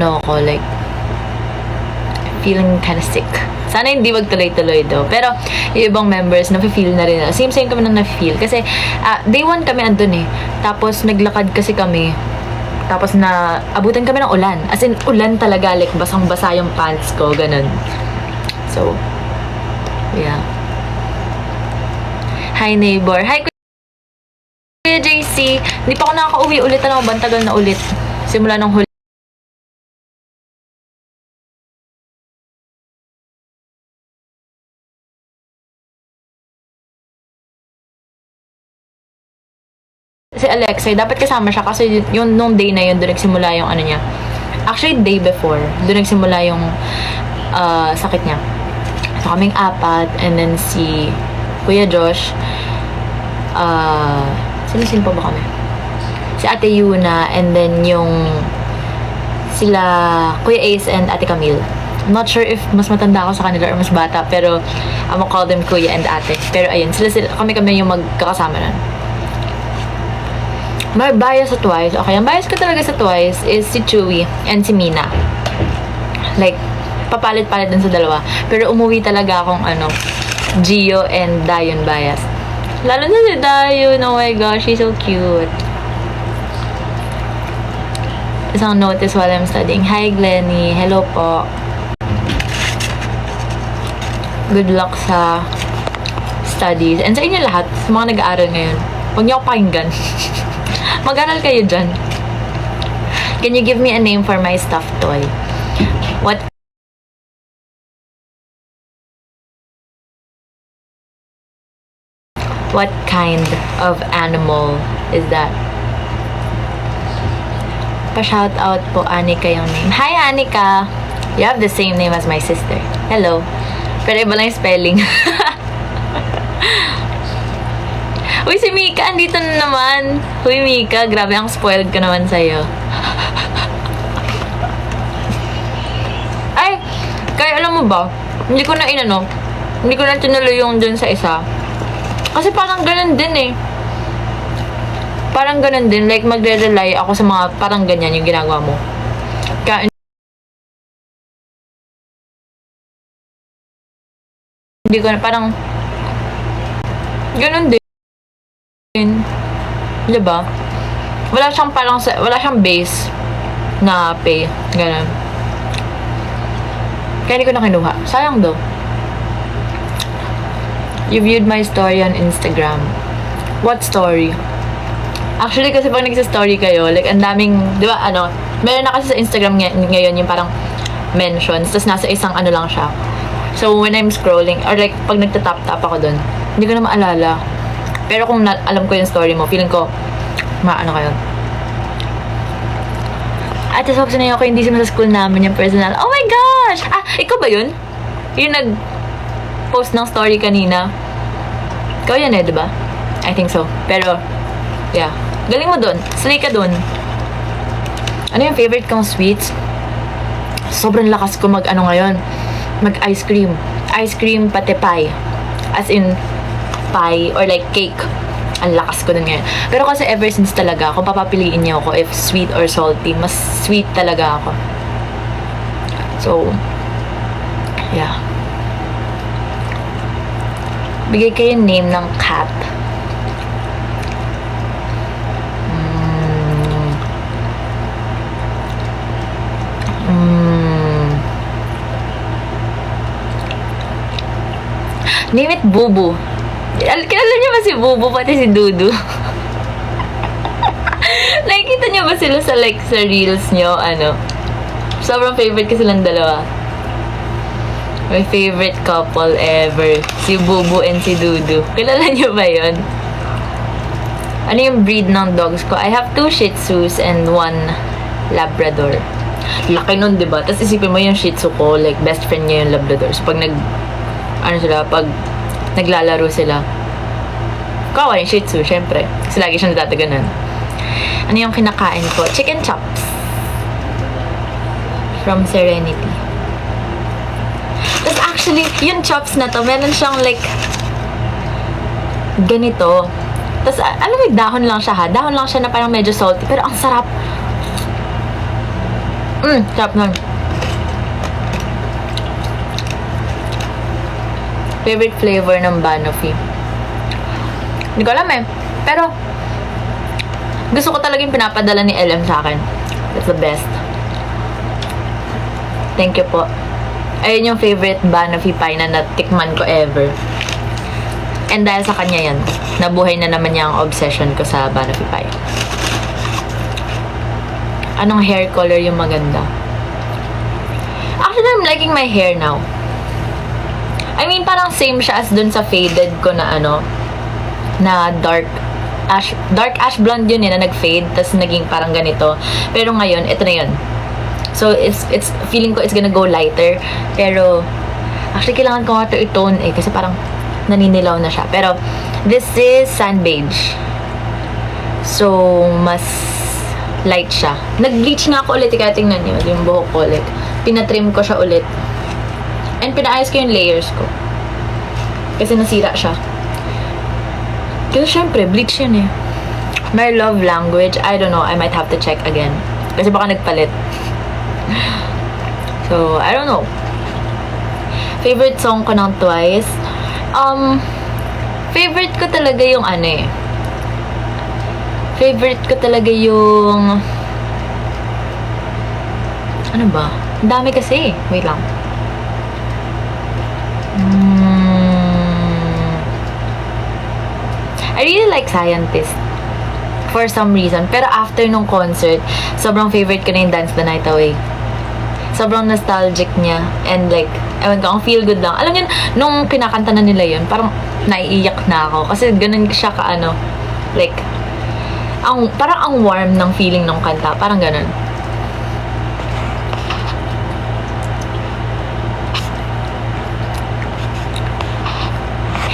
ako, like, feeling kind of sick. Sana hindi magtuloy-tuloy daw. Pero, yung ibang members, na-feel na rin. Same kami na na-feel. Kasi, day 1 kami andun eh. Tapos, naglakad kasi kami. Tapos, abutan kami ng ulan. As in, ulan talaga. Like, basang-basa yung pants ko. Ganun. So, yeah. Hi, neighbor. Hi, Kuya JC. Hindi pa ako nakaka-uwi ulit. Ano, bantagal na ulit. Simula nung huli. Si Alexei, dapat kasama siya kasi yung nung day na yun, doon nagsimula yung ano niya. Actually, day before, doon nagsimula yung sakit niya. So, kaming 4, and then si Kuya Josh, sino pa ba kami? Si Ate Yuna, and then yung sila Kuya Ace and Ate Camille. I'm not sure if mas matanda ako sa kanila or mas bata, pero I'm gonna call them Kuya and Ate. Pero ayun, kami yung magkakasama nun. May bias sa Twice. Okay, ang bias ko talaga sa Twice is si Chewy and si Mina. Like, papalit-palit din sa dalawa. Pero umuwi talaga akong Gio and Dayon bias. Lalo na si Dayon. Oh my gosh, she's so cute. Isang notice while I'm studying. Hi, Glenny. Hello po. Good luck sa studies. And sa inyo lahat, sa mga nag-aaral ngayon, huwag niyo ako pakinggan. Mag-aral kayo dyan. Can you give me a name for my stuffed toy? What kind of animal is that? Pa-shout out po, Anika yung name. Hi, Anika! You have the same name as my sister. Hello. Pero iba lang yung spelling. Uy, si Mika, andito na naman. Uy, Mika, grabe, ang spoiled ko naman sa'yo. Ay, kaya alam mo ba, hindi ko na tinuloy yung dun sa isa. Kasi parang ganun din eh. Parang ganun din, like magre-rely ako sa mga parang ganyan yung ginagawa mo. Kaya, hindi ko na, parang, ganun din. Diba? Wala siyang base na pay. Ganun. Kaya hindi ko na kinuha. Sayang daw. You viewed my story on Instagram. What story? Actually, kasi pag nagsa-story kayo, like, ang daming, di ba, meron na kasi sa Instagram ngayon yung parang mentions, tapos nasa isang lang siya. So, when I'm scrolling, or like, pag nagtatap-tap ako dun, hindi ko na maalala. Pero kung alam ko yung story mo, feeling ko, kayo. At tapos na ako, hindi sa school namin yung personal. Oh my gosh! Ikaw ba yun? Yung nag-post ng story kanina? Ikaw yan eh, diba? I think so. Pero, yeah. Galing mo dun. Slay ka dun. Ano yung favorite kong sweets? Sobrang lakas ko ngayon. Mag-ice cream. Ice cream pati pie. As in, pie or like cake. Ang lakas ko dun ngayon. Pero kasi ever since talaga, kung papapiliin niyo ako if sweet or salty, mas sweet talaga ako. So, yeah. Bigay kayo name ng cat. Name it Bubu. Kilala niyo ba si Bubu pati si Dudu? Nakikita niyo ba sila sa reels niyo? Sobrang favorite ko silang dalawa. My favorite couple ever. Si Bubu and si Dudu. Kilala niyo ba yun? Ano yung breed ng dogs ko? I have 2 Shih Tzus and 1 Labrador. Laki nun, diba? Tapos isipin mo yung Shih Tzu ko, like, best friend niya yung Labrador. So, pag pag naglalaro sila, kawa yung Shih Tzu, syempre. Kasi lagi siyang natataganan. Ano yung kinakain ko? Chicken chops. From Serenity. Tapos actually, yung chops na to, meron siyang like, ganito. Tapos, alam mo, dahon lang siya ha. Dahon lang siya na parang medyo salty. Pero ang sarap. Sarap nun. Favorite flavor ng Banoffee? Hindi ko alam eh. Pero, gusto ko talaga yung pinapadala ni LM sa akin. That's the best. Thank you po. Ayun yung favorite Banoffee pie na natikman ko ever. And dahil sa kanya yan, nabuhay na naman niya ang obsession ko sa Banoffee pie. Anong hair color yung maganda? Actually, I'm liking my hair now. I mean, parang same siya as dun sa faded ko na ano, na dark ash blonde yun na nag-fade, tas naging parang ganito. Pero ngayon, ito na yun. So, it's feeling ko it's gonna go lighter. Pero, actually, kailangan ko nga ito i-tone eh, kasi parang naninilaw na siya. Pero, this is sand beige. So, mas light siya. Nag-bleach nga ako ulit, kaya tingnan nyo, yung buhok ko ulit. Pinatrim ko siya ulit. And pinaayos ko yung layers ko. Kasi nasira siya. Kasi syempre, bleach yun eh. My love language, I don't know, I might have to check again. Kasi baka nagpalit. So, I don't know. Favorite song ko ng Twice? Favorite ko talaga yung ano eh. Favorite ko talaga yung... Ano ba? Ang dami kasi. Wait lang. I really like Scientist. For some reason. Pero after nung concert, sobrang favorite ko na yung Dance the Night Away. Sobrang nostalgic niya. And like, ewan ko, ang feel good lang. Alam niyo, nung kinakanta na nila yun, parang naiiyak na ako. Kasi ganun siya ka ano, like, parang ang warm ng feeling ng kanta. Parang ganun.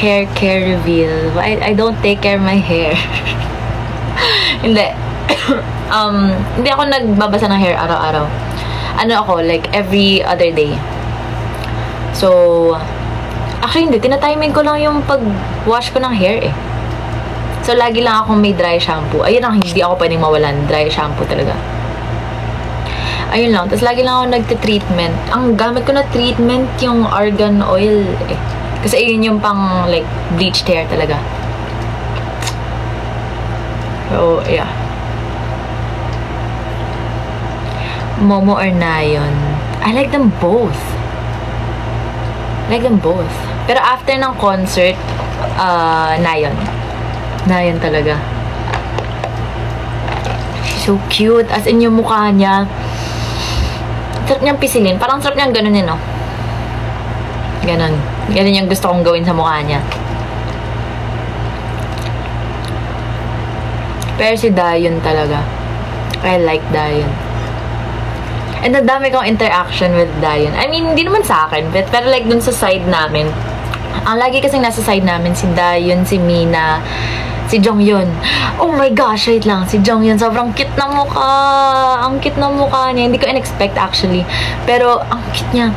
Hair care reveal. I don't take care of my hair. Hindi. Hindi ako nagbabasa ng hair araw-araw. Ano ako, like, every other day. So, actually hindi. Tinatiming ko lang yung pag-wash ko ng hair eh. So, lagi lang akong may dry shampoo. Ayun ang hindi ako pwedeng mawalan. Dry shampoo talaga. Ayun lang. Tapos, lagi lang ako nagte-treatment. Ang gamit ko na treatment, yung argan oil eh. Kasi ayun yung pang, like, bleached hair talaga. So, yeah. Momo or Nayon? I like them both. I like them both. Pero after ng concert, Nayon. Nayon talaga. She's so cute. As in, yung mukha niya, sarap niyang pisilin. Parang sarap niyang ganun yun, no? Ganun. Ganun yung gusto kong gawin sa mukha niya. Pero si Dayon talaga. I like Dayon. And ang dami kong interaction with Dayon. I mean, hindi naman sa akin. Pero like dun sa side namin. Ang lagi kasing nasa side namin, si Dayon, si Mina, si Jonghyun. Oh my gosh, wait lang. Si Jonghyun, sobrang cute na mukha. Ang cute na mukha niya. Hindi ko in-expect actually. Pero, ang cute niya.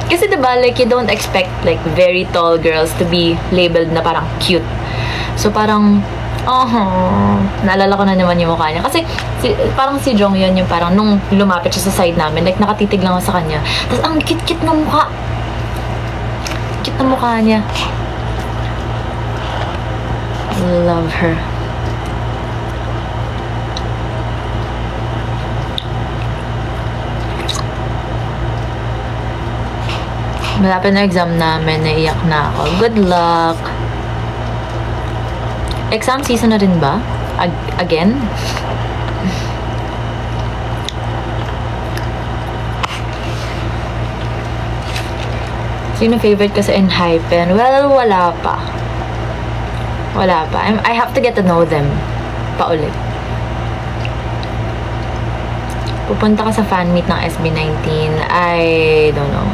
Kasi diba, like, you don't expect, like, very tall girls to be labeled na parang cute. So, parang, naalala ko na naman yung mukha niya. Kasi, parang si Jonghyun yung parang, nung lumapit siya sa side namin, like, nakatitig lang ako sa kanya. Tapos, ang cute-cute na mukha. Cute na mukha niya. Love her. Malapit na exam namin, naiyak na ako. Good luck! Exam season na rin ba? Again? Sino favorite ko sa Enhypen? Well, wala pa. Wala pa. I have to get to know them. Paulit. Pupunta ka sa fan meet ng SB19. I don't know.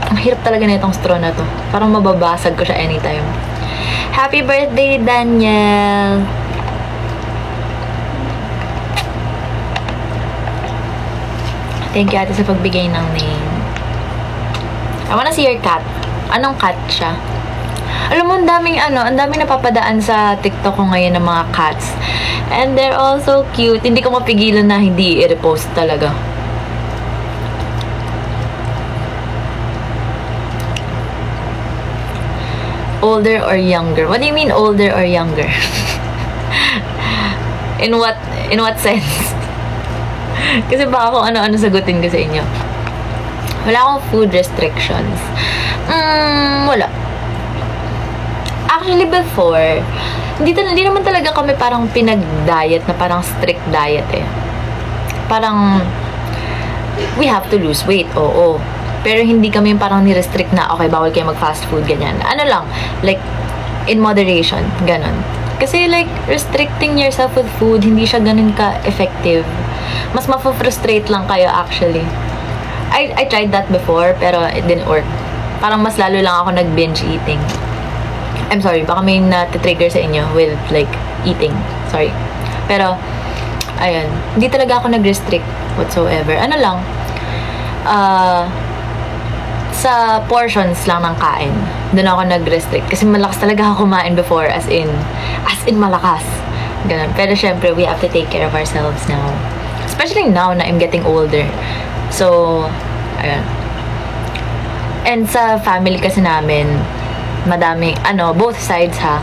Ang hirap talaga na itong straw na to. Parang mababasag ko siya anytime. Happy birthday, Daniel! Thank you, ate, sa pagbigay ng name. I wanna see your cat. Anong cat siya? Alam mo, ang daming napapadaan sa TikTok ko ngayon ng mga cats. And they're all so cute. Hindi ko mapigilan na hindi i-repost talaga. Older or younger? What do you mean older or younger? In what sense? Kasi baka kung ano-ano sagutin ko sa inyo. Wala akong food restrictions. Wala. Actually, before, hindi naman talaga kami parang pinag-diet na parang strict diet eh. Parang, we have to lose weight, oo. Pero hindi kami parang ni-restrict na, okay, bawal kayo mag-fast food, ganyan. Ano lang, like, in moderation, ganon. Kasi like, restricting yourself with food, hindi siya ganun ka-effective. Mas mapufrustrate lang kayo actually. I tried that before, pero it didn't work. Parang mas lalo lang ako nag-binge eating. I'm sorry, baka may na-trigger sa inyo with like, eating. Sorry. Pero, ayun, hindi talaga ako nag-restrict whatsoever. Ano lang, sa portions lang ng kain, doon ako nag-restrict. Kasi malakas talaga ako kumain before, as in malakas. Ganun. Pero syempre, we have to take care of ourselves now. Especially now na I'm getting older. So, ayun. And sa family kasi namin, madaming, both sides ha,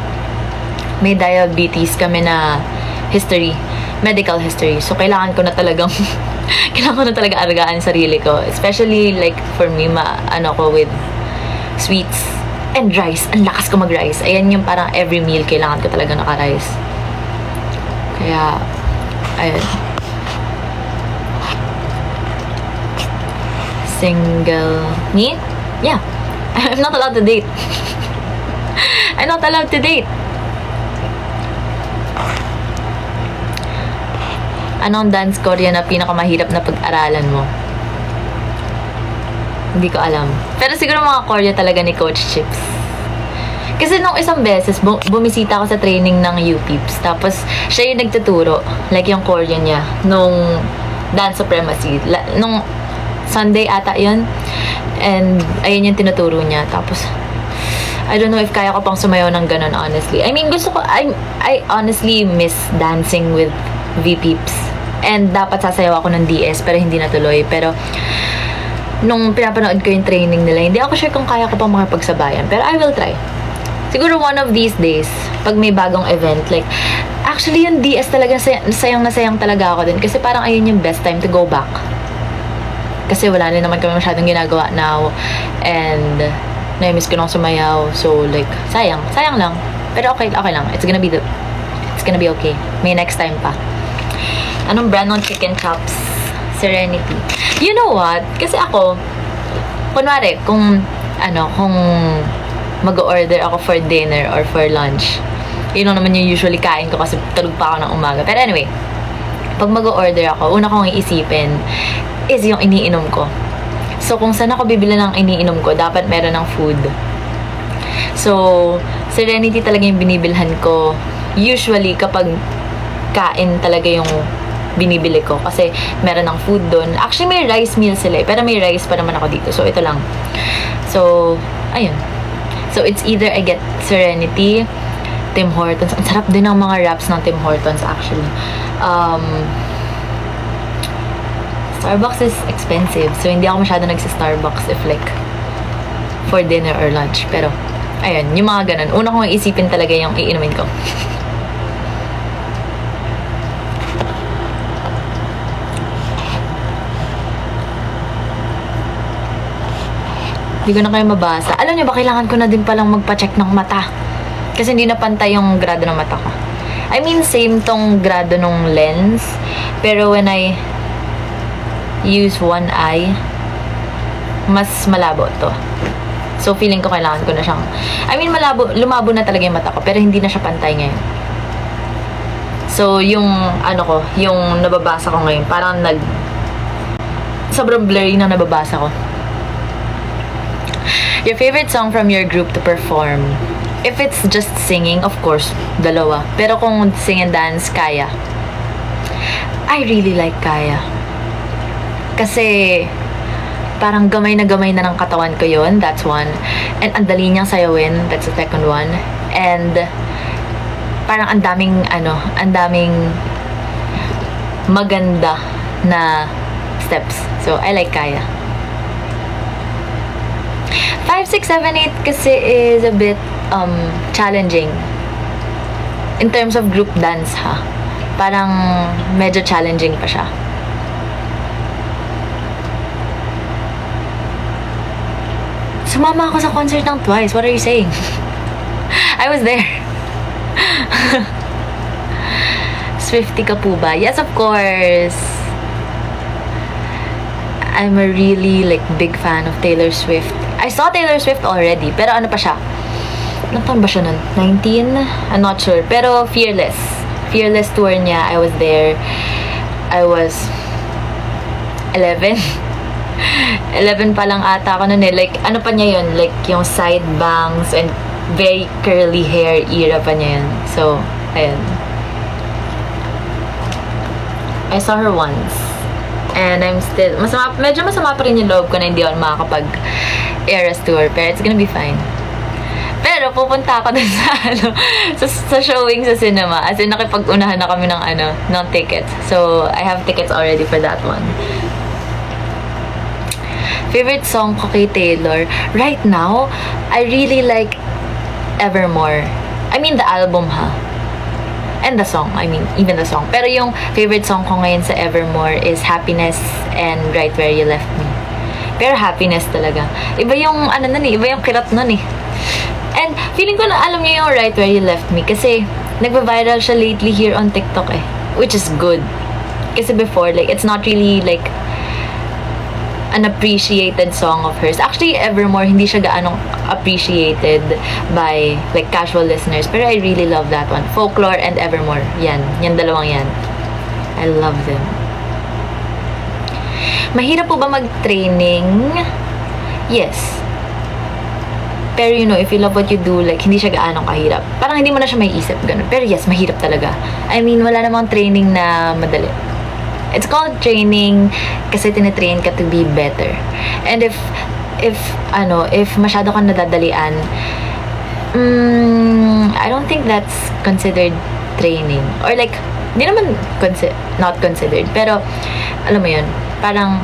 may diabetes kami na history, medical history. So, kailangan ko na talagang alagaan sarili ko. Especially, like, for me, ko with sweets and rice. Ang lakas ko mag-rice. Ayan yung parang every meal, kailangan ko talaga naka-rice. Kaya, ayun. Single. Me? Yeah. I'm not allowed to date. I'm not allowed to date. Anong dance Korea na pinakamahirap na pag-aralan mo? Hindi ko alam. Pero siguro mga Korea talaga ni Coach Chips. Kasi nung isang beses, bumisita ako sa training ng UPIPS. Tapos, siya yung nagtuturo. Like yung Korean niya. Nung Dance Supremacy. Nung Sunday ata yun. And, ayun yung tinuturo niya. Tapos, I don't know if kaya ko pang sumayaw ng ganun, honestly. I mean, I honestly miss dancing with VPips. And dapat sasayaw ako ng DS, pero hindi natuloy. Pero, nung pinapanood ko yung training nila, hindi ako sure kung kaya ko pang makipagsabayan. Pero I will try. Siguro one of these days, pag may bagong event, like, actually yung DS talaga, sayang na sayang talaga ako din. Kasi parang ayun yung best time to go back. Kasi wala rin naman kami masyadong ginagawa now. And, na-miss ko nung sumayaw. So, like, sayang lang. Pero okay lang. It's gonna be okay. May next time pa. Anong brand ng chicken chops? Serenity. You know what? Kasi ako, kunwari, kung mag-order ako for dinner or for lunch, yun naman yung usually kain ko kasi tulog pa ako ng umaga. Pero anyway, pag mag-order ako, una kong iisipin is yung iniinom ko. So, kung saan ako bibili ng iniinom ko, dapat meron ng food. So, Serenity talaga yung binibilhan ko. Usually, kapag kain talaga yung binibili ko. Kasi, meron ng food doon. Actually, may rice meal sila eh. Pero may rice pa naman ako dito. So, ito lang. So, ayun. So, it's either I get Serenity, Tim Hortons. Ang sarap din ng mga wraps ng Tim Hortons, actually. Starbucks is expensive. So, hindi ako masyado nagsa-Starbucks if like for dinner or lunch. Pero, ayun, yung mga ganun. Una kong isipin talaga yung iinumin ko. Hindi ko na kayo mabasa. Alam niyo ba, kailangan ko na din palang magpa-check ng mata. Kasi hindi na pantay yung grado ng mata ko. I mean, same tong grado ng lens. Pero when I use one eye, mas malabo to. So, feeling ko kailangan ko na siyang, lumabo na talaga yung mata ko, pero hindi na siya pantay ngayon. So, yung nababasa ko ngayon, parang sobrang blurry na nababasa ko. Your favorite song from your group to perform? If it's just singing, of course, dalawa. Pero kung sing and dance, Kaya. I really like Kaya. Kasi, parang gamay na ng katawan ko yun. That's one. And ang dali niyang sayawin. That's the second one. And parang ang daming maganda na steps. So, I like Kaya. 5, 6, 7, 8 kasi is a bit challenging. In terms of group dance, ha? Parang medyo challenging pa siya. Sumama ako sa concert ng Twice. What are you saying? I was there. Swiftie ka po ba? Yes, of course. I'm a really big fan of Taylor Swift. I saw Taylor Swift already, pero ano pa siya? Ilang taon ba siya nun? 19? I'm not sure. Pero Fearless. Fearless tour niya. I was there. I was 11. 11 pa lang ata ako nun eh. Ano pa niya yun? Yung side bangs and very curly hair era pa niya yun. So, ayun. I saw her once. And I'm still, medyo masama pa rin yung loob ko na hindi ako makakapag Eras tour. Pero it's gonna be fine. Pero pupunta ako dun sa showing sa cinema. As in, nakipag-unahan na kami ng tickets. So, I have tickets already for that one. Favorite song ko kay Taylor? Right now, I really like Evermore. I mean, the album, ha? And the song. I mean, even the song. Pero yung favorite song ko ngayon sa Evermore is Happiness and Right Where You Left Me. Pero Happiness talaga. Iba yung, iba yung kirat nun eh. And feeling ko na alam niyo yung Right Where You Left Me kasi nagba-viral siya lately here on TikTok eh. Which is good. Kasi before, it's not really an appreciated song of hers. Actually, Evermore, hindi siya gaanong appreciated by casual listeners. Pero I really love that one. Folklore and Evermore. Yan dalawang yan. I love them. Mahirap po ba mag-training? Yes. Pero if you love what you do, hindi siya gaanong kahirap. Parang hindi mo na siya may isip, ganun. Pero yes, mahirap talaga. I mean, wala namang training na madali. It's called training kasi tinitrain ka to be better. And if masyado kang nadadalian, I don't think that's considered training. Or hindi naman not considered. Pero, alam mo yun, parang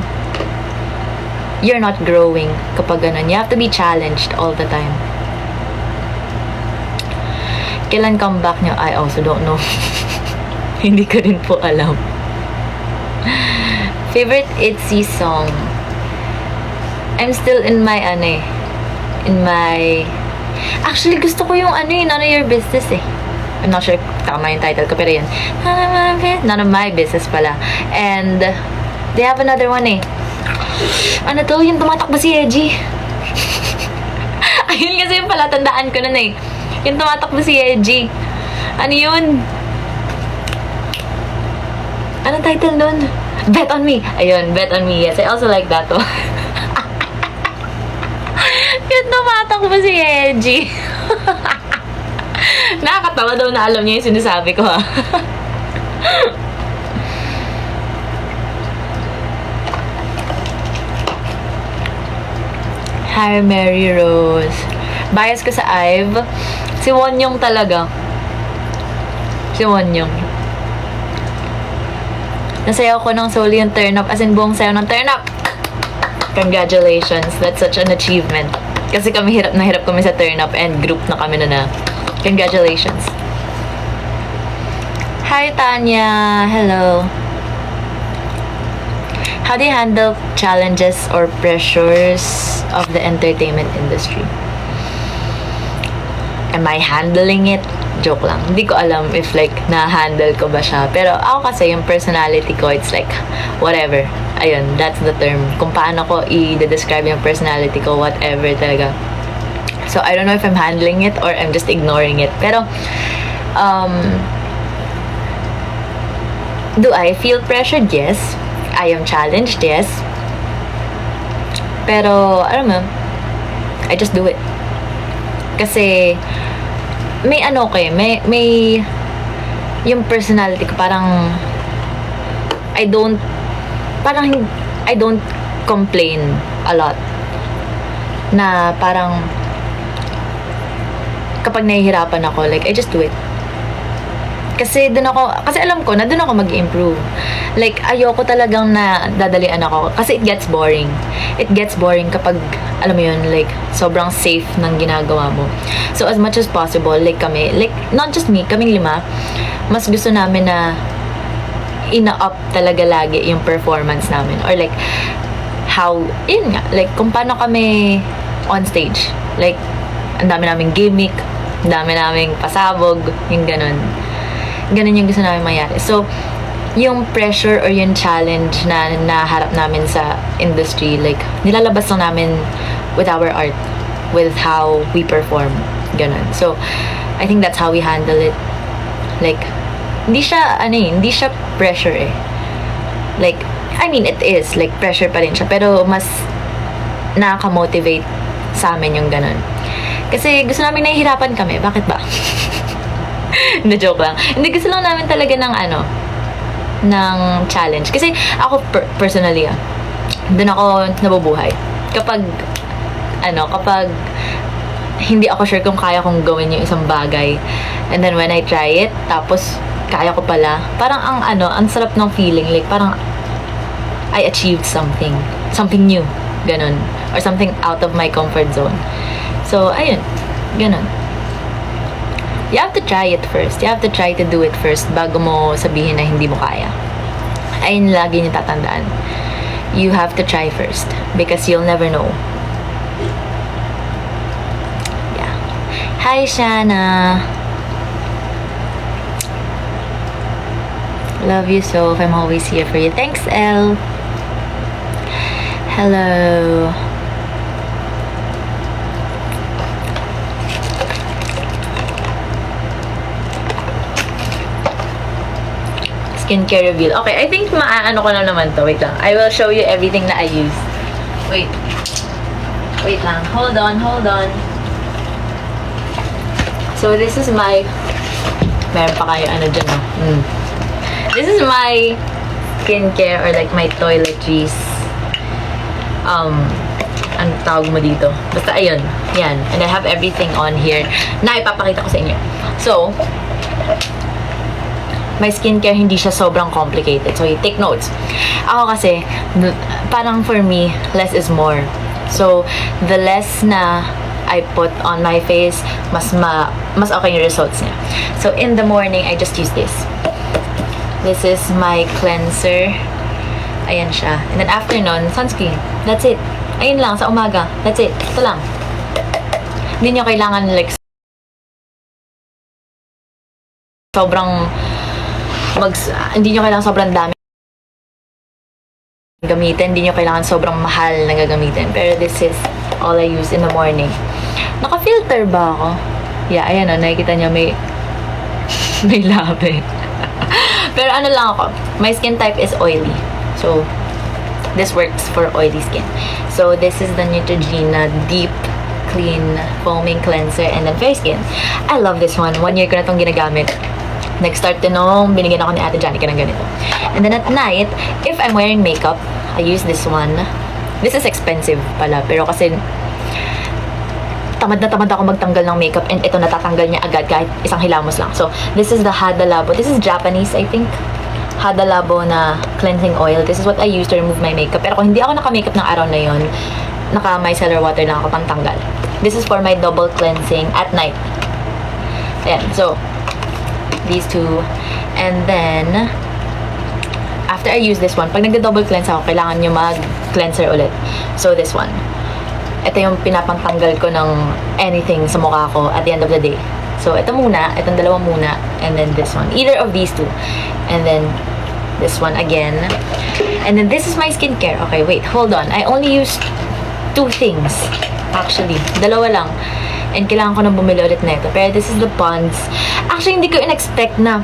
you're not growing kapag ganun. You have to be challenged all the time. Kailan comeback nyo? I also don't know. Hindi ko rin po alam. Favorite ITZY song? I'm still in my actually gusto ko yung None of Your Business eh. I'm not sure if tama yung title ko, pero yun. None of My Business pala. And they have another one eh. Ano to? Yung tumatakbo si Eji. Ayun kasi yung palatandaan ko nun eh. Yung tumatakbo si Eji. Ano yun? Ano title nun? Bet on Me. Ayun, Bet on Me. Yes, I also like that one. Yung tumatakbo si Eji. Nakakatawa daw na alam niya yung sinasabi ko ha. Hi, Mary Rose. Bias ko sa IVE. Si Wonyong talaga. Si Wonyong. Nasayaw ko ng solo yung turn up. As in, buong sayaw ng turn up. Congratulations. That's such an achievement. Kasi kami hirap kami sa turn up and group na kami na. Congratulations. Hi, Tanya. Hello. How do you handle challenges or pressures of the entertainment industry? Am I handling it? Joke lang. Hindi ko alam if na-handle ko ba siya. Pero ako kasi yung personality ko, it's whatever. Ayun, that's the term. Kung paano ko i-describe yung personality ko, whatever talaga. So, I don't know if I'm handling it or I'm just ignoring it. Pero, do I feel pressured? Yes. I am challenged? Yes. Pero, I don't know. I just do it. Kasi, may may yung personality ko parang I don't complain a lot. Na parang kapag nahihirapan ako, like, I just do it. Kasi alam ko na doon ako mag-improve. Like, ayoko talagang na dadalian ako. Kasi it gets boring. It gets boring kapag, alam mo yun, like, sobrang safe ng ginagawa mo. So, as much as possible, like kami, like, not just me, kaming 5, mas gusto namin na ina-up talaga lagi yung performance namin. Or like, how, yun nga, like, kung paano kami on stage. Like, ang dami naming gimmick, ang dami naming pasabog, yung ganun. Ganun yung gusto namin mangyari. So, yung pressure or yung challenge na naharap namin sa industry, like, nilalabas lang namin with our art, with how we perform. Ganun. So, I think that's how we handle it. Like, hindi siya pressure eh. Like, I mean, it is, like, pressure pa rin siya, pero mas nakaka-motivate sa amin yung ganun. Kasi gusto namin nahihirapan kami. Bakit ba? Na joke lang. Hindi, gusto lang namin talaga ng challenge. Kasi ako personally, doon ako nabubuhay. Kapag hindi ako sure kung kaya kong gawin yung isang bagay. And then when I try it, tapos kaya ko pala, parang ang sarap ng feeling. Like, parang I achieved something. Something new. Ganun. Or something out of my comfort zone. So, ayun. Ganun. You have to try it first. You have to try to do it first bago mo sabihin na hindi mo kaya. Ayun lagi niyo tatandaan. You have to try first because you'll never know. Yeah. Hi, Shana. Love you so. I'm always here for you. Thanks, Elle. Hello. Skincare reveal. Okay, I think maaano ko na naman to. Wait lang. I will show you everything na I use. Wait. Wait lang. Hold on. So, this is my... Meron pa kayo dyan, no? This is my skincare or like my toiletries. Ano tawag mo dito? Basta ayun. Yan. And I have everything on here na ipapakita ko sa inyo. So, my skincare, hindi siya sobrang complicated. So, you take notes. Ako kasi, parang for me, less is more. So, the less na I put on my face, mas okay yung results niya. So, in the morning, I just use this. This is my cleanser. Ayan siya. And then afternoon, sunscreen. That's it. Ayun lang, sa umaga. That's it. Ito lang. Hindi nyo kailangan like hindi nyo kailangan sobrang dami gamitin, hindi nyo kailangan sobrang mahal na gagamitin. Pero this is all I use in the morning. Naka-filter ba ako? Yeah, ayan o, nakikita nyo may labi. Pero ano lang ako, my skin type is oily. So, this works for oily skin. So, this is the Neutrogena Deep Clean Foaming Cleanser and then Fair Skin. I love this one. 1 year ko na itong ginagamit. Nag-start din nung binigyan ako ni Ate Janica ng ganito. And then at night, if I'm wearing makeup, I use this one. This is expensive pala, pero kasi tamad na tamad ako magtanggal ng makeup and ito natatanggal niya agad kahit isang hilamos lang. So, this is the Hada Labo. This is Japanese, I think. Hada Labo na cleansing oil. This is what I use to remove my makeup. Pero kung hindi ako naka-makeup ng araw na yon, naka-micellar water lang ako pang tanggal. This is for my double cleansing at night. Ayan, so, these two. And then, after I use this one, pag nagda-double cleanse ako, kailangan nyo mag-cleanser ulit. So, this one. Ito yung pinapantanggal ko ng anything sa mukha ko at the end of the day. So, ito muna, itong dalawa muna, and then this one. Either of these two. And then, this one again. And then, this is my skincare. Okay, wait, hold on. I only used 2 things. Actually, dalawa lang. And kailangan ko na bumili ulit na ito. Pero this is the Pond's. Actually, hindi ko in-expect na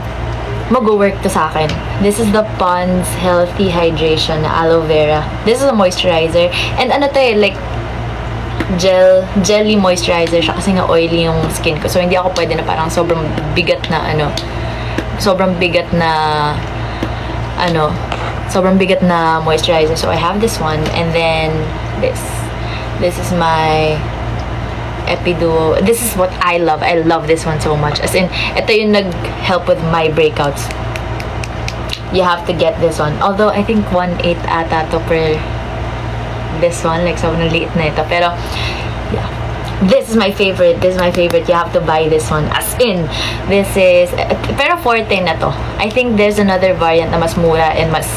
mag-work to sa akin. This is the Pond's Healthy Hydration na aloe vera. This is a moisturizer. And ano to like jelly moisturizer siya kasi nga oily yung skin ko. So, hindi ako pwede na parang sobrang bigat na sobrang bigat na moisturizer. So, I have this one. And then, this. This is my Epiduo. This is what I love. I love this one so much. As in, ito yung nag-help with my breakouts. You have to get this one. Although, I think 1.8 ata to per this one. Like, sobrang liit na ito. Pero, yeah. This is my favorite. This is my favorite. You have to buy this one. As in, this is... Pero 410 na to. I think there's another variant na mas mura and mas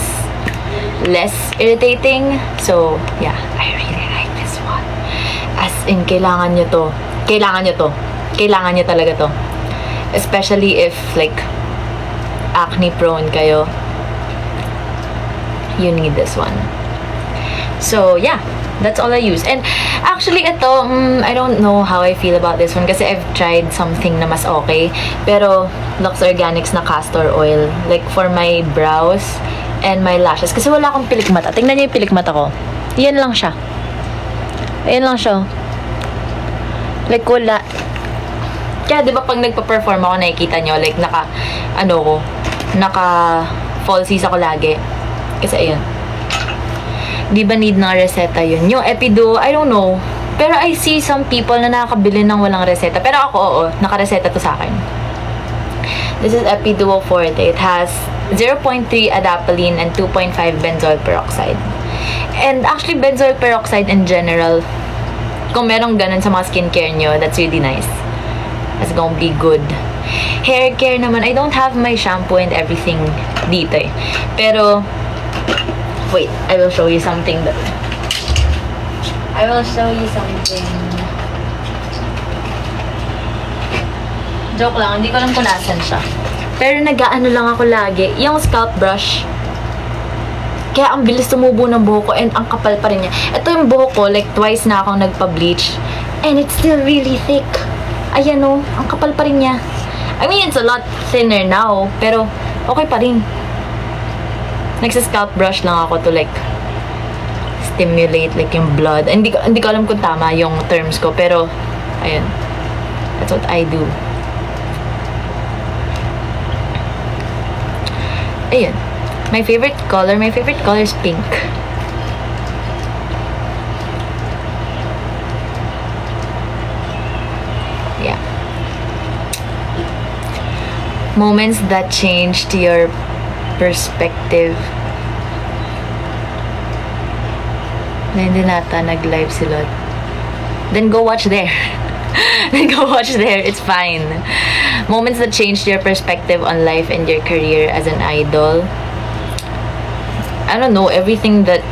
less irritating. So, yeah. I really like this one. As in, kailangan nyo to. Kailangan nyo to. Kailangan nyo talaga to. Especially if, like, acne prone kayo. You need this one. So, yeah. That's all I use. And, actually, ito, I don't know how I feel about this one kasi I've tried something na mas okay. Pero, Lux Organics na castor oil. Like, for my brows and my lashes. Kasi wala akong pilik mata. Tingnan niyo yung pilik mata ko. Yan lang siya. Ayan lang siya. Like, wala. Kaya, di ba, pag nagpa-perform ako, nakikita nyo, like, naka-falsies ako lagi. Kasi, ayun. Di ba need ng reseta yun? Yung Epiduo, I don't know. Pero I see some people na nakakabili ng walang reseta. Pero ako, oo, nakareseta to sa akin. This is Epiduo Forte. It has 0.3 adapalene and 2.5 benzoyl peroxide. And actually, benzoyl peroxide in general, kung merong ganun sa mga skincare nyo, that's really nice. That's gonna be good. Hair care naman, I don't have my shampoo and everything dito eh. Pero, wait, I will show you something that... I will show you something. Joke lang, hindi ko alam kung nasan siya. Pero nag-aano lang ako lagi, yung scalp brush. Kaya ang bilis tumubo ng buhok ko and ang kapal pa rin niya. Ito yung buhok ko, like twice na akong nagpa-bleach. And it's still really thick. Ayan o, ang kapal pa rin niya. I mean, it's a lot thinner now, pero okay pa rin. Nagsa-scalp brush lang ako to like stimulate like yung blood. Hindi ko alam kung tama yung terms ko, pero ayun. That's what I do. Ayun. My favorite color is pink. Yeah. Moments that changed your perspective. Na hindi nata nag-live si Lot. Then go watch there. Then go watch there. It's fine. Moments that changed your perspective on life and your career as an idol. I don't know, everything that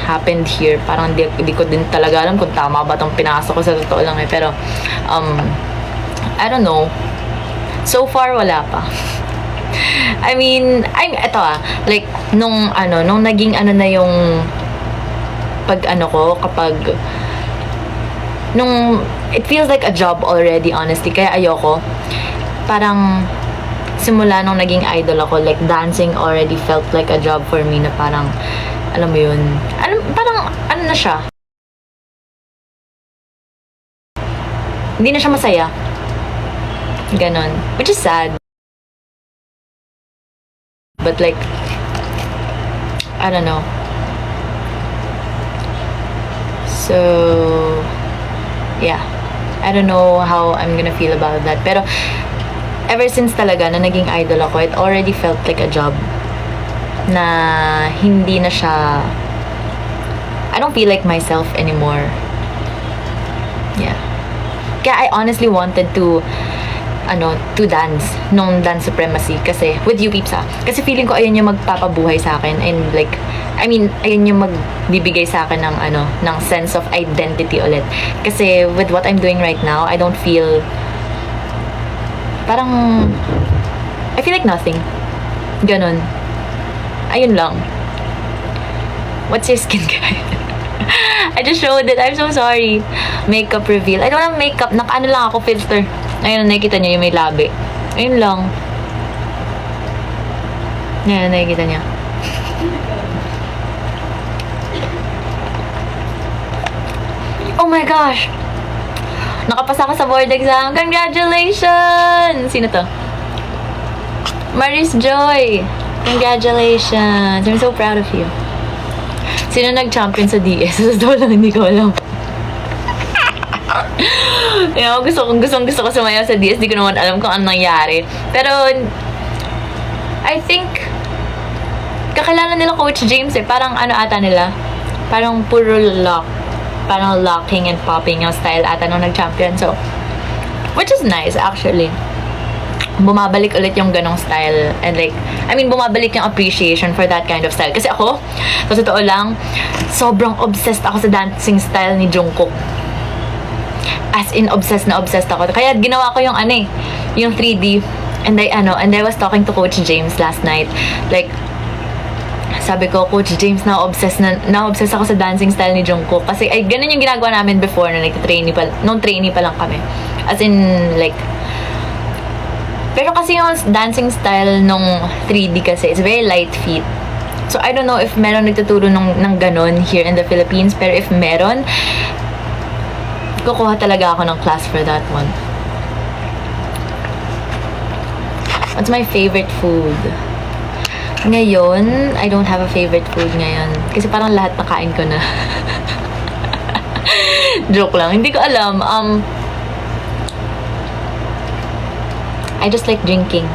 happened here, parang di ko din talaga alam kung tama ba itong pinasok ko, sa totoo lang eh. Pero, I don't know. So far, wala pa. I mean, eto like, nung naging na yung it feels like a job already, honestly, kaya ayoko. Parang, simula nung naging idol ako, like, dancing already felt like a job for me na parang, alam mo yun, parang, na siya. Hindi na siya masaya. Ganon. Which is sad. But like, I don't know. So, yeah. I don't know how I'm gonna feel about that. Pero, ever since talaga na naging idol ako, it already felt like a job. Na hindi na siya... I don't feel like myself anymore. Yeah. Kaya I honestly wanted to dance nung Dance Supremacy kasi with you peeps kasi feeling ko ayun yung magpapabuhay sa akin and like I mean ayun yung magbibigay sa akin ng sense of identity ulit kasi with what I'm doing right now I don't feel parang I feel like nothing ganon ayun lang. What's your skincare? I just showed it. I'm so sorry. Makeup reveal. I don't have makeup. Naka-ano lang ako, filter. Ayun, nakikita niyo yung may labi. Ayun lang. Ayan, nakikita niya. Oh my gosh! Nakapasa ka sa board exam. Congratulations! Sino to? Maris Joy! Congratulations! I'm so proud of you. Sino nag-champion sa DS? Sa totoo lang, hindi ko alam. Gusto ko sumayaw sa DS. Di ko naman alam kung ano nangyari. Pero, I think, kakilala nila Coach James eh. Parang ano ata nila? Parang puro lock. Parang locking and popping yung style ata nung nag-champion. So, which is nice actually. Bumabalik ulit yung ganong style. And like, I mean, bumabalik yung appreciation for that kind of style. Kasi ako, sa totoo lang, sobrang obsessed ako sa dancing style ni Jungkook. As in, obsessed na obsessed ako. Kaya ginawa ko yung yung 3D. And I was talking to Coach James last night. Like, sabi ko, Coach James, na-obsessed ako sa dancing style ni Jungkook. Kasi, ay, ganun yung ginagawa namin before na nung trainee pa lang kami. As in, like, pero kasi yung dancing style nung 3D kasi, it's very light feet. So, I don't know if meron nagtuturo ng ganun here in the Philippines. Pero if meron, kukuha talaga ako ng class for that one. What's my favorite food? Ngayon, I don't have a favorite food ngayon. Kasi parang lahat nakain ko na. Joke lang. Hindi ko alam. I just like drinking.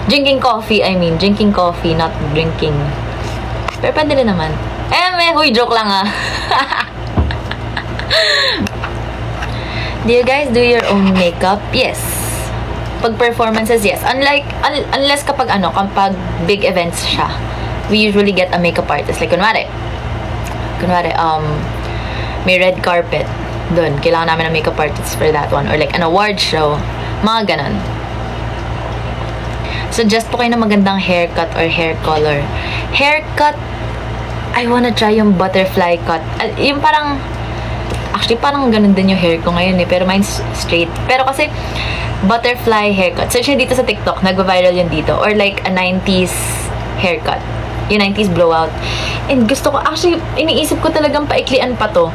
Drinking coffee, Drinking coffee, not drinking. Pero pwede rin naman. Huy, joke lang ah. Do you guys do your own makeup? Yes. Pag performances, yes. Unless kapag big events siya. We usually get a makeup artist. Like, kunwari, may red carpet. Doon, kailangan namin ng makeup artist for that one. Or like, an award show. Mga ganon. Suggest po kayo na magandang haircut or hair color. Haircut, I wanna try yung butterfly cut. Yung parang, actually, parang ganun din yung hair ko ngayon eh. Pero mine's straight. Pero kasi, butterfly haircut. Search nyo dito sa TikTok. Nag-viral yun dito. Or like a 90s haircut. Yung 90s blowout. And gusto ko, actually, iniisip ko talagang paiklian pa to.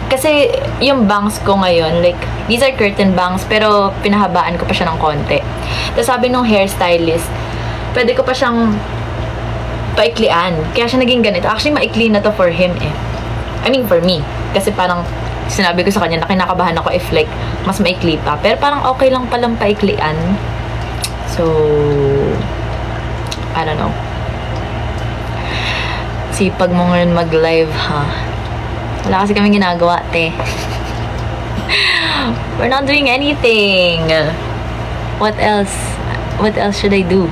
Kasi yung bangs ko ngayon, like, these are curtain bangs, pero pinahabaan ko pa siya ng konti. Tapos sabi nung hairstylist, pwede ko pa siyang paiklian. Kaya siya naging ganito. Actually, maikli na to for him eh. I mean, for me. Kasi parang, sinabi ko sa kanya na kinakabahan ako if like mas maikli pa. Pero parang okay lang palang paiklian. So, I don't know. Sipag mo ngayon mag-live, ha? Wala kasi kami ginagawa, te. We're not doing anything. What else? What else should I do?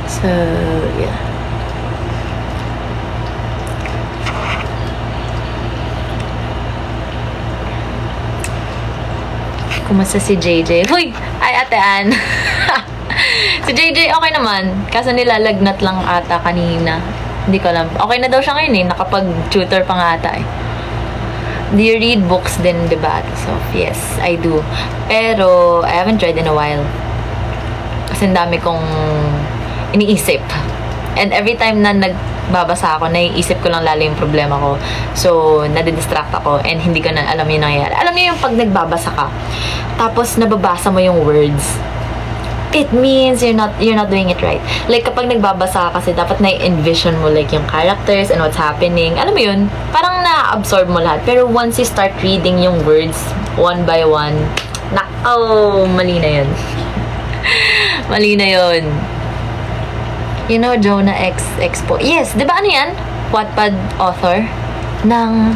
So, yeah. Kumusta si JJ? Huy! Ay, Ate Ann! Si JJ, okay naman. Kaso nilalagnat lang ata kanina. Hindi ko alam. Okay na daw siya ngayon eh. Nakapag-tutor pa nga ata eh. Do you read books din, diba? So, yes, I do. Pero, I haven't tried in a while. Kasi dami kong iniisip. And every time na nagbabasa ako, naiisip ko lang lalo yung problema ko. So, nadidistract ako and hindi ko na alam yung nangyayari. Alam niyo yung pag nagbabasa ka, tapos nababasa mo yung words, it means you're not doing it right. Like, kapag nagbabasa ka kasi, dapat na-envision mo like yung characters and what's happening. Alam mo yun? Parang na-absorb mo lahat. Pero once you start reading yung words one by one, mali na yun. Mali na yun. You know Jonah X Expo? Yes, di ba ano yan? Wattpad author ng,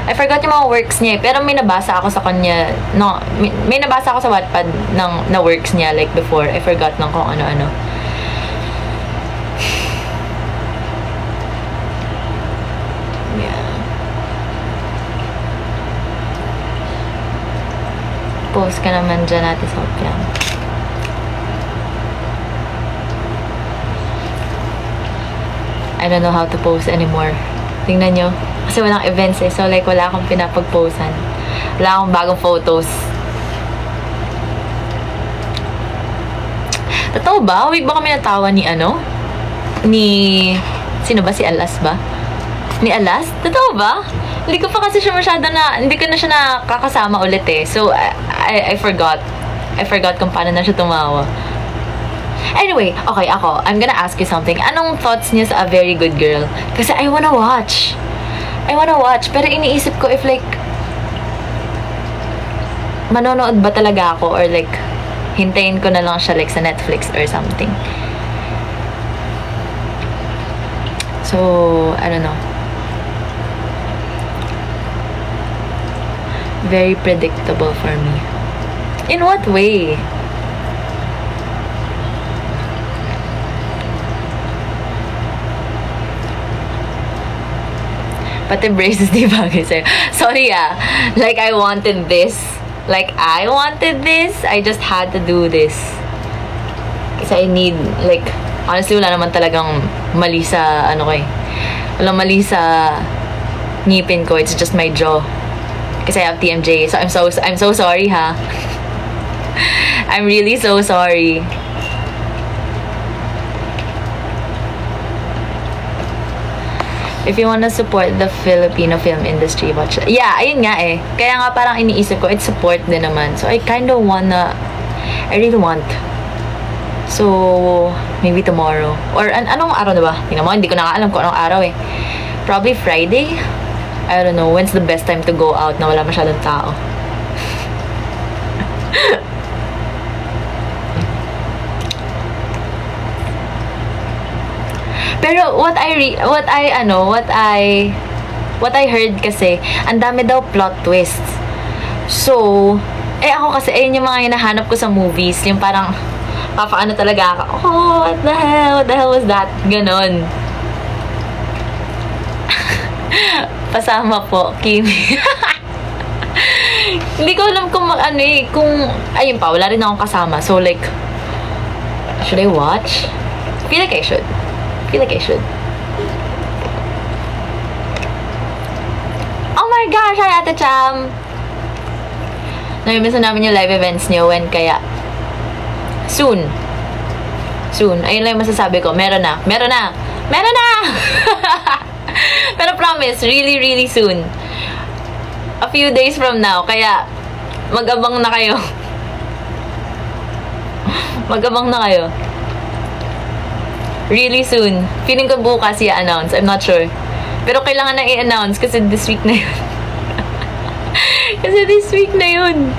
I forgot yung mga works niya eh, pero may nabasa ako sa kanya, no, may nabasa ako sa Wattpad na works niya like before. I forgot ng kung ano-ano. Yeah. Post ka naman dyan natin sa Opyang. I don't know how to post anymore. Tingnan nyo. Kasi walang events eh. So like wala akong pinapag-posan. Wala akong bagong photos. Totoo ba? Wait, ba kami natawa ni ano? Sino ba? Si Alas ba? Ni Alas? Totoo ba? Hindi ko pa kasi siya masyado hindi ko na siya nakakasama ulit eh. So I forgot. I forgot kung paano na siya tumawa. Anyway, okay, I'm gonna ask you something. Anong thoughts niyo sa A Very Good Girl? Kasi I wanna watch. Pero iniisip ko if like, manonood ba talaga ako or like, hintayin ko na lang siya like sa Netflix or something. So, I don't know. Very predictable for me. In what way? Pati braces, di bagay sa'yo. Sorry like I wanted this. I just had to do this. Kasi I need, like, honestly, wala naman talagang mali sa, walang mali sa ngipin ko. It's just my jaw. Kasi I have TMJ. So, I'm so sorry, ha. I'm really so sorry. If you wanna support the Filipino film industry, watch it. Yeah, ayun nga eh. Kaya nga parang iniisip ko, it's support din naman. So, I really want. So, maybe tomorrow. Or, anong araw na ba? Tingnan mo, hindi ko na nga alam kung anong araw eh. Probably Friday? I don't know. When's the best time to go out na wala masyadong tao? Pero what I heard kasi, ang dami daw plot twists. So, ako kasi, ayun yung mga hinahanap ko sa movies. Yung parang, papaano talaga ako, oh, what the hell was that? Ganon. Pasama po, Kimi. Hindi ko alam kung ayun pa, wala rin akong kasama. So, like, should I watch? Feel like I should. Oh my gosh, hi Ate Cham! Namimiss na namin yung live events niyo. When kaya? Soon. Ayun lang yung masasabi ko. Meron na! Pero promise, really soon. A few days from now. Kaya, mag-abang na kayo. Really soon. Feeling ko bukas i-announce. I'm not sure. Pero kailangan na i-announce kasi this week na yun.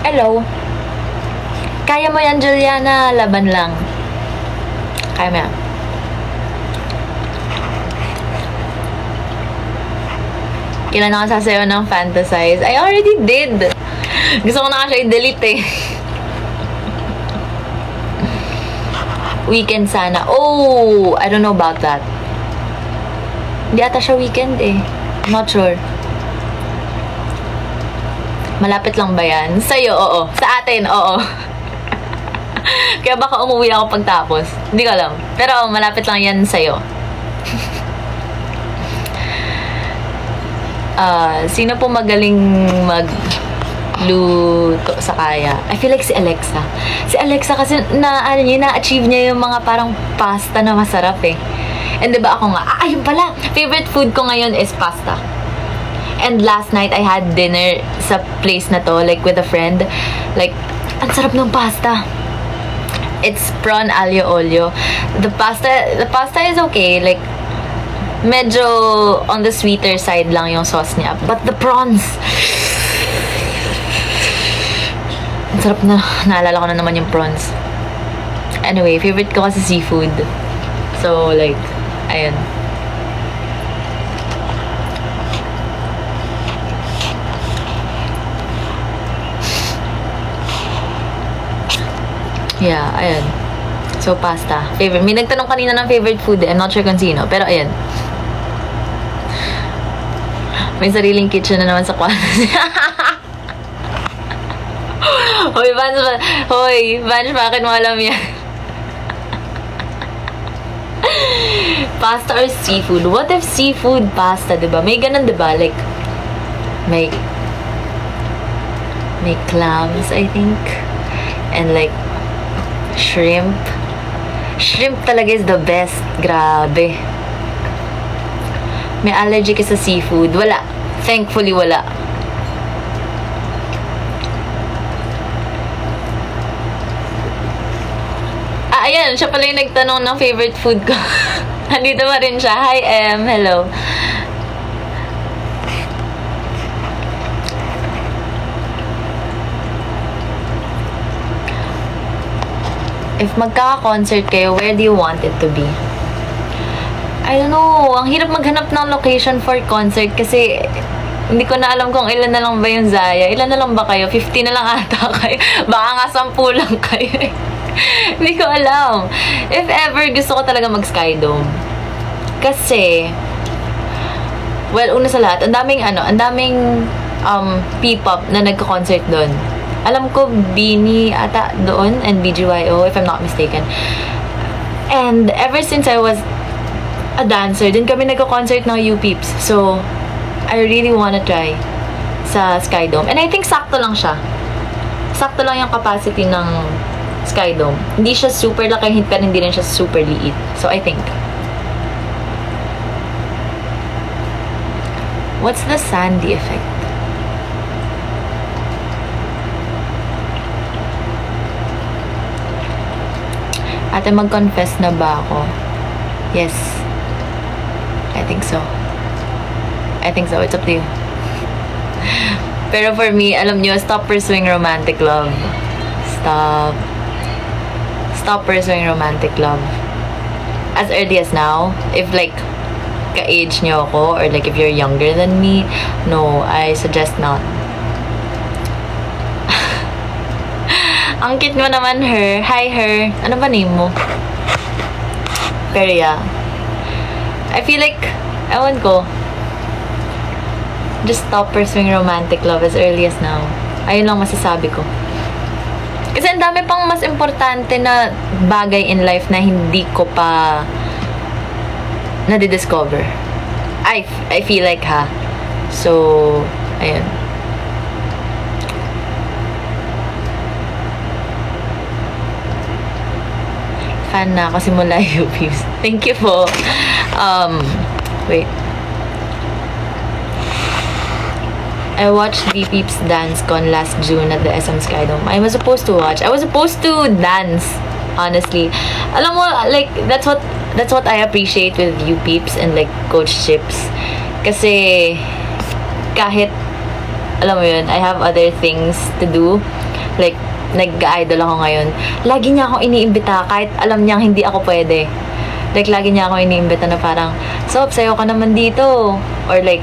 Hello. Kaya mo yan, Juliana. Laban lang. Kaya mo yan. Kailan ako sasayaw ng Fantasize? I already did. Gusto ko na nga siya i-delete eh. Weekend sana. Oh, I don't know about that. Hindi ata siya weekend eh. I'm not sure. Malapit lang ba yan? Sa'yo, oo. Sa atin, oo. Kaya baka umuwi ako pagtapos. Hindi ko alam. Pero malapit lang yan sa'yo. Sino po magaling magluto sa kaya? I feel like si Alexa. Si Alexa kasi na-achieve niya yung mga parang pasta na masarap eh. And diba ako nga, ayun pala, favorite food ko ngayon is pasta. And last night, I had dinner sa place na to, like with a friend. Like, ang sarap ng pasta. It's prawn aglio olio. The pasta is okay, like, medyo on the sweeter side lang yung sauce niya. But the prawns, ang sarap na. Naalala ko na naman yung prawns. Anyway, favorite ko kasi seafood. So, like, ayun. Yeah, ayun. So, pasta. Favorite. May nagtanong kanina ng favorite food eh. I'm not sure kung sino. Pero, ayun. May sariling kitchen na naman sa kwarto. Vans, bakit mo alam yan? Pasta or seafood? What if seafood pasta, diba? May ganun, diba? Like, may clams, I think. And like, shrimp. Shrimp talaga is the best. Grabe. May allergy ka sa seafood? Wala. Thankfully, wala. Ayan, siya pala yung nagtanong ng favorite food ko. Nandito pa rin siya. Hi, Em. Hello. If magkaka-concert kayo, where do you want it to be? I don't know. Ang hirap maghanap ng location for concert kasi hindi ko na alam kung ilan na lang ba yung Zaya. Ilan na lang ba kayo? 50 na lang ata kayo. Baka nga 10 lang kayo. Hindi ko alam. If ever, gusto ko talaga mag-Skydome. Kasi, well, una sa lahat, ang daming P-pop na nagko-concert doon. Alam ko, Beanie ata doon and BGYO, if I'm not mistaken. And ever since I was a dancer, din kami nagko-concert ng U-Peeps. So, I really wanna try sa Skydome. And I think sakto lang siya. Sakto lang yung capacity ng Skydome. Hindi siya super laki, pero hindi rin siya super liit. So, I think. What's the Sandy effect? Ate, mag-confess na ba ako? Yes. I think so. I think so. It's up to you. Pero for me, alam nyo, stop pursuing romantic love. Stop pursuing romantic love. As early as now, if like, ka-age nyo ako, or like if you're younger than me, no, I suggest not. Ang cute mo naman, Her. Hi, Her. Ano ba name mo? Pero yeah. I feel like, ewan ko, just stop pursuing romantic love as early as now. Ayun lang masasabi ko. Kasi ang dami pang mas importante na bagay in life na hindi ko pa nadidiscover. I feel like, ha. So, ayun. Fan na ako simula U-Peeps. Thank you po. Wait. I watched V-Peeps Dance Con last June at the SM Skydome. I was supposed to watch. I was supposed to dance, honestly. Alam mo, like, that's what I appreciate with U-Peeps and like Coach Chips. Kasi kahit, alam mo yun, I have other things to do. Like, nag-idol ako ngayon. Lagi niya akong iniimbita kahit alam niyang hindi ako pwede. Like, lagi niya akong iniimbita na parang, Sob, sayo ka naman dito. Or like,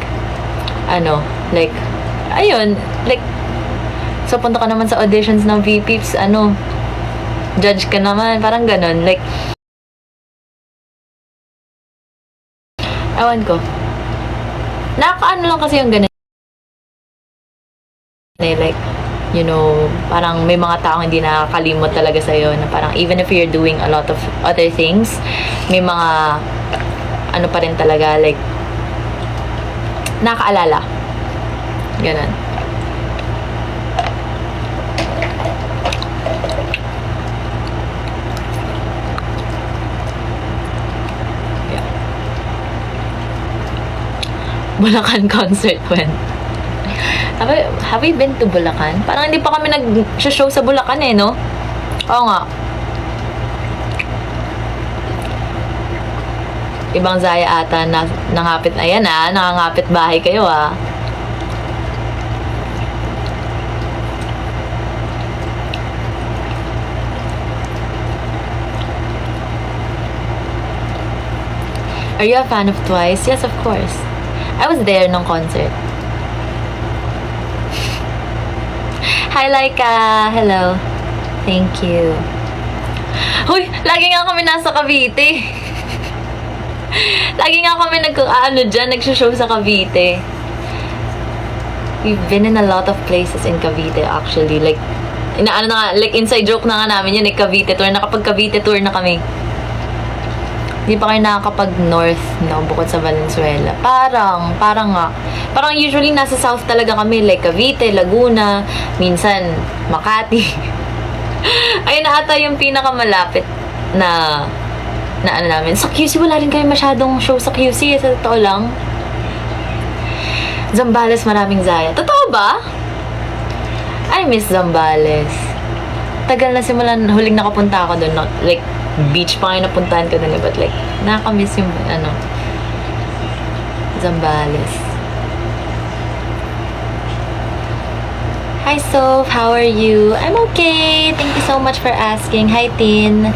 like, ayun, like, so punta ka naman sa auditions ng V-Peeps, judge ka naman, parang ganun. Like, ewan ko. Nakakaano lang kasi yung ganun. Like, you know, parang may mga taong hindi nakakalimot talaga sa'yo na parang even if you're doing a lot of other things, may mga pa rin talaga, like, nakaalala. Ganun. Yeah. Bulacan concert when? Have we been to Bulacan? Parang hindi pa kami nag-show sa Bulacan eh, no? Oo nga. Ibang Zaya ata na nangapit. Ayan nangangapit bahay kayo ah. Are you a fan of Twice? Yes, of course. I was there nung concert. Hi, Laika. Hello. Thank you. Hoy, lagi nga kami nasa Cavite. Lagi nga kami nag-show sa Cavite. We've been in a lot of places in Cavite actually. Like, like inside joke na nga namin yun, Cavite tour. Nakapag Cavite tour na kami. Hindi pa kayo nakakapag-north, no, bukod sa Valenzuela. Parang nga. Parang usually nasa south talaga kami, like Cavite, Laguna, minsan Makati. Ayun na ata yung pinakamalapit na namin. Sa QC, wala rin kayo masyadong show sa QC, sa totoo lang. Zambales, maraming Zaya. Totoo ba? I miss Zambales. Tagal na simulan, huling nakapunta ako doon. Like, beach pa kayo napuntahan ko doon. But like, nakamiss yung, Zambales. Hi, Soph. How are you? I'm okay. Thank you so much for asking. Hi, Tin.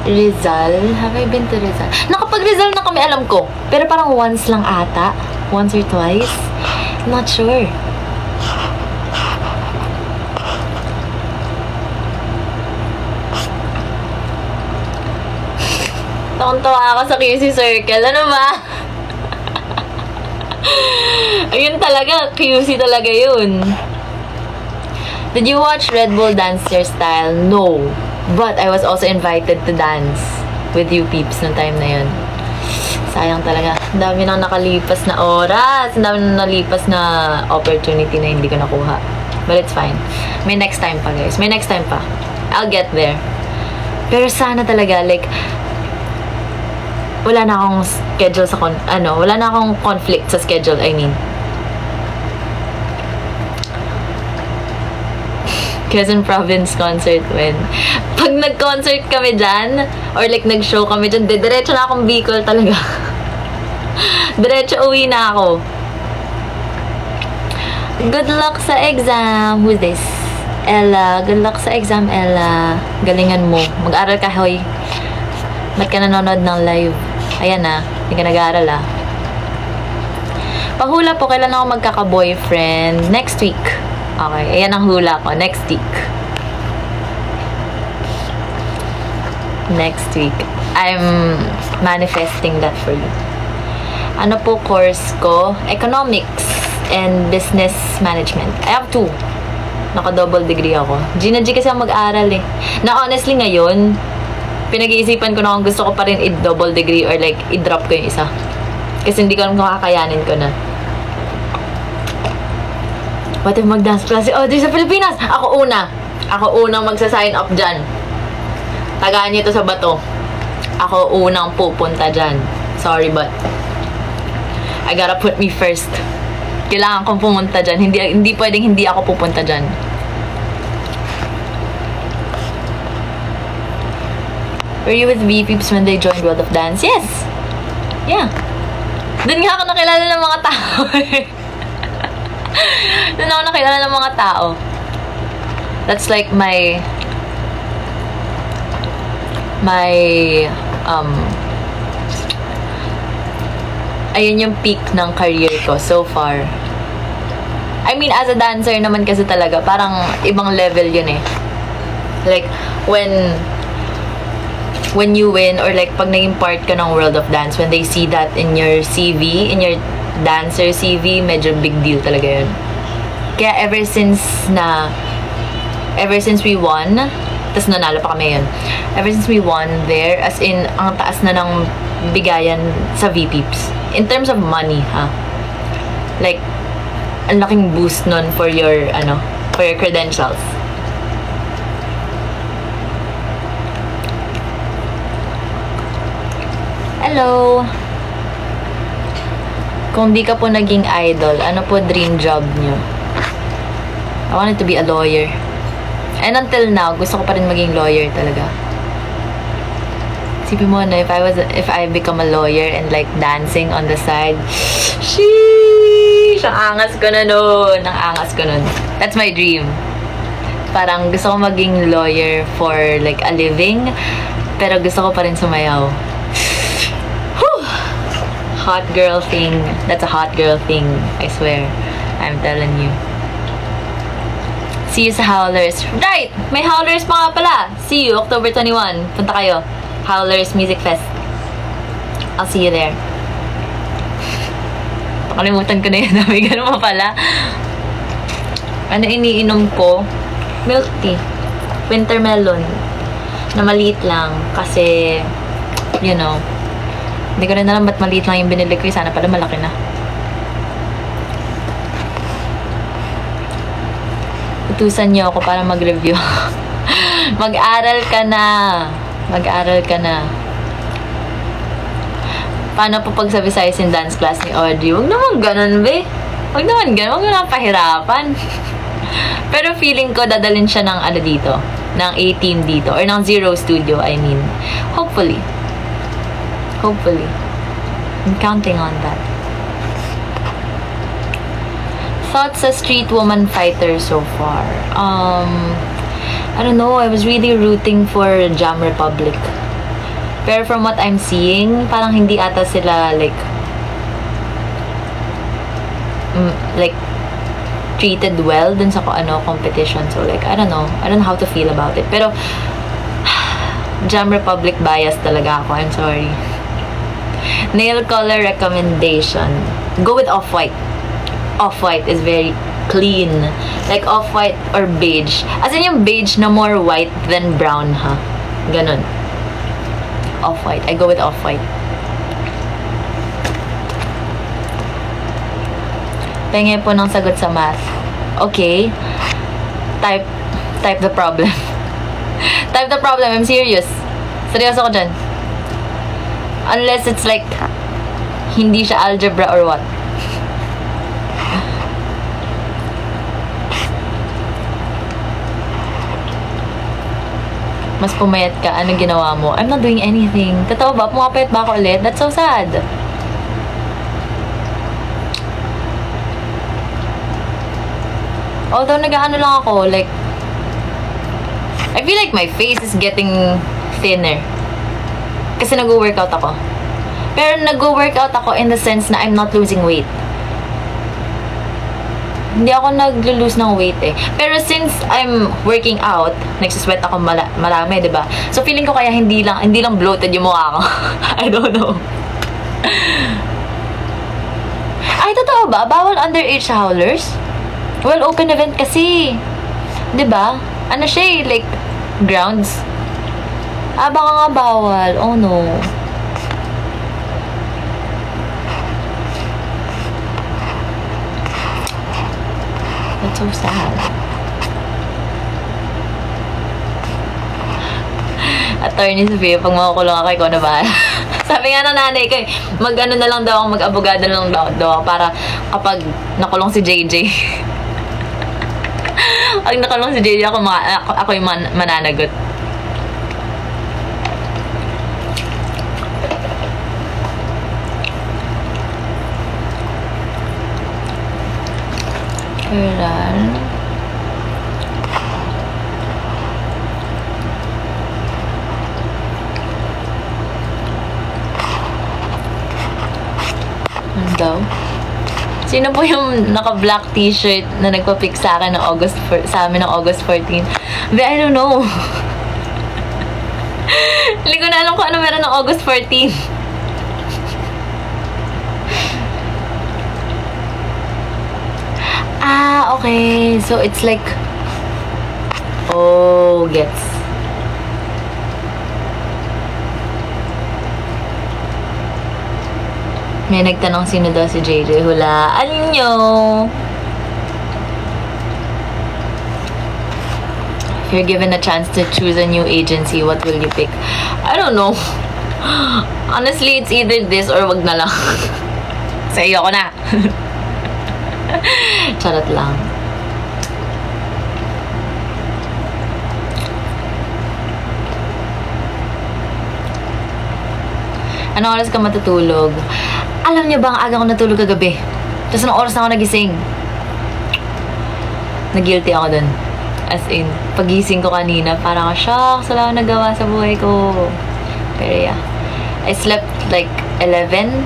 Rizal? Have I been to Rizal? Nakapag-Rizal na kami, alam ko. Pero parang once lang ata. Once or twice. Not sure. Tawa ako sa QC Circle. Ano ba? Ayun talaga. QC talaga yun. Did you watch Red Bull Dance Your Style? No. But I was also invited to dance with you peeps noong time na yun. Sayang talaga. Ang dami nang nakalipas na oras. Ang dami nang nalipas na opportunity na hindi ko nakuha. But it's fine. May next time pa, guys. May next time pa. I'll get there. Pero sana talaga, like, wala na akong schedule sa wala na akong conflict sa schedule, I mean. Quezon Province concert when. Pag nag-concert kami dyan, or like nag-show kami dyan, diretso na akong Bicol talaga. Diretso uwi na ako. Good luck sa exam. Who's this? Ella. Good luck sa exam, Ella. Galingan mo. Mag-aral ka, hoy. Ba't ka nanonood ng live? Ayan na. Hindi ka nag-aaral, ah. Pahula po, kailan ako magkaka-boyfriend? Next week. Okay, ayan ang hula ko. Next week. Next week. I'm manifesting that for you. Ano po course ko? Economics and Business Management. I have 2. Naka-double degree ako. G na G kasi ako mag-aral eh. Na honestly ngayon, pinag-iisipan ko na kung gusto ko pa rin i-double degree or like i-drop ko yung isa. Kasi hindi ko alam kung kakayanin ko na. What if mag-dance class? Oh, di sa Pilipinas! Ako unang magsa-sign up dyan. Tagaan niyo to sa bato. Ako unang pupunta dyan. Sorry, but I gotta put me first. Kailangan kong pumunta dyan. Hindi pwedeng hindi ako pupunta dyan. Were you with V-Peeps when they joined World of Dance? Yes! Yeah. Doon nga ako nakilala ng mga tao. Doon ako nakilala ng mga tao. That's like my ayun yung peak ng career ko so far. I mean, as a dancer naman kasi talaga, parang ibang level yun eh. Like, when you win, or like, pag naging part ka ng World of Dance, when they see that in your CV, in your dancer CV, medyo big deal talaga yun. Kaya ever since we won, tas nanalo pa kami yun. Ever since we won there, as in, ang taas na ng bigayan sa V-Peeps. In terms of money, ha? Like, ang laking boost nun for your credentials. Hello! Kung di ka po naging idol, ano po dream job nyo? I wanted to be a lawyer. And until now, gusto ko pa rin maging lawyer talaga. Isipin mo na, if I become a lawyer and like dancing on the side, sheesh! Ang angas ko na nun. Ang angas ko nun. That's my dream. Parang gusto ko maging lawyer for like a living, pero gusto ko pa rin sumayaw. Hot girl thing. That's a hot girl thing. I swear. I'm telling you. See you sa Howlers. Right! May Howlers pa nga pala. See you October 21. Punta kayo. Howlers Music Fest. I'll see you there. Pakalimutan ko na yun. May ganun pa pala. Ano iniinom ko? Milk tea. Winter melon. Na maliit lang. Kasi, you know, hindi ko rin alam ba't maliit lang yung binili ko. Sana pala malaki na. Utusan niyo ako para mag-review. Mag-aral ka na. Mag-aral ka na. Paano po pag sa Visayas in dance class ni Audrey? Huwag naman ganun, be. Huwag naman ganun. Huwag naman pahirapan. Pero feeling ko dadalhin siya ng ano dito. Ng 18 dito. Or ng Zero Studio, I mean. Hopefully. Hopefully. I'm counting on that. Thoughts sa Street Woman Fighter so far? I don't know. I was really rooting for Jam Republic. Pero from what I'm seeing, parang hindi ata sila like treated well dun sa competition. So like, I don't know how to feel about it. Pero Jam Republic bias talaga ako. I'm sorry. Nail color recommendation. Go with Off-White. Off-White is very clean. Like Off-White or beige. As in yung beige na more white than brown, ha? Ganun. Off-White. I go with Off-White. Penge po ng sagot sa math. Okay. Type the problem. Type the problem. I'm serious. Seryoso ko dyan. Unless it's like, hindi siya algebra or what. Mas pumayat ka, ano ginawa mo? I'm not doing anything. Totoo ba? Pumapayat ba ako ulit? That's so sad. Although nag-ano lang ako, like, I feel like my face is getting thinner. Kasi nag-workout ako. Pero nag-workout ako in the sense na I'm not losing weight. Hindi ako nag-lose ng weight eh. Pero since I'm working out, nagsusweat ako marami, 'di ba? So feeling ko kaya hindi lang bloated yung mukha ko. I don't know. Ay, totoo ba? Bawal underage sa howlers? Well, open event kasi. 'Di ba? Ano siya eh, like grounds. Baka nga bawal. Oh no. That's so sad. Attorney Sophia, pag makukulong ako, ikaw na ba? Sabi nga ng nanay ko, mag-ano na lang daw, mag-abogado na lang daw, para kapag nakulong si JJ. Pag nakulong si JJ, ako yung mananagot. Kailan? Ano daw? Sino po yung naka-black t-shirt na nagpa-pick sa akin ng sa amin ng August 14? But I don't know. Hindi ko na alam kung ano meron ng August 14. Okay. So, it's like... Oh, gets. May nagtanong sino daw si JJ. Hulaan nyo. If you're given a chance to choose a new agency, what will you pick? I don't know. Honestly, it's either this or wag na lang. Sa iyo ko na. Charot lang. Anong oras ka matutulog? Alam niyo ba ang aga ko natulog kagabi? Tapos anong oras na ako nagising? Nag-guilty ako dun. As in, pagising ko kanina, parang shucks, wala akong nagawa sa buhay ko. Pero yeah. I slept like 11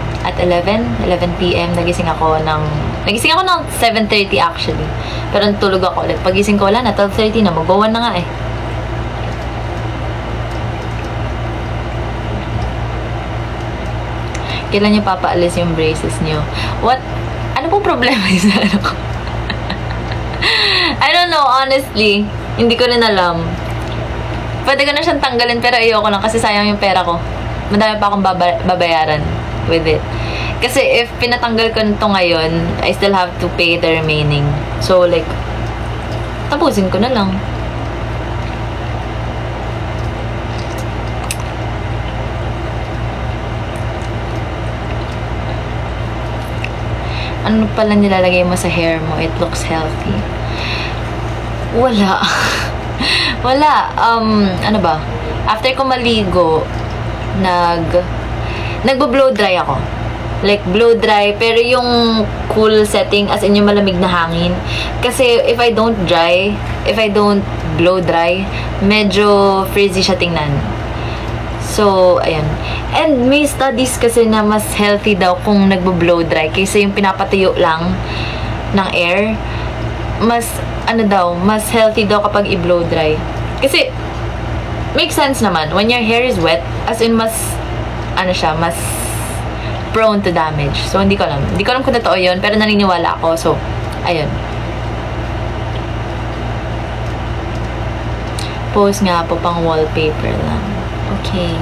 p.m. Nagising ako ng 7:30 actually. Pero natulog ako ulit. Pagising ko wala na, 12:30 na. Mag-1 na nga eh. Kailan niyo papaalis yung braces niyo? What? Ano pong problema sa ano ko? I don't know, honestly. Hindi ko rin alam. Pwede ko na siyang tanggalin pero ayoko lang kasi sayang yung pera ko. Madami pa akong babayaran with it. Kasi if pinatanggal ko nito ngayon, I still have to pay the remaining. So like, tapusin ko na lang. ano pala nilalagay mo sa hair mo? It looks healthy. Wala. Wala. Ano ba? After ko maligo, nagbo-blow dry ako. Like, blow dry, pero yung cool setting, as in yung malamig na hangin. Kasi, if I don't blow dry, medyo frizzy siya tingnan. So, ayan. And may studies kasi na mas healthy daw kung nagbo-blow dry kaysa yung pinapatuyo lang ng air. Mas healthy daw kapag i-blow dry. Kasi, makes sense naman. When your hair is wet, as in mas prone to damage. So, hindi ko alam. Hindi ko alam kung totoo yun, pero naniniwala ako. So, ayun. Post nga po, pang wallpaper lang. Okay.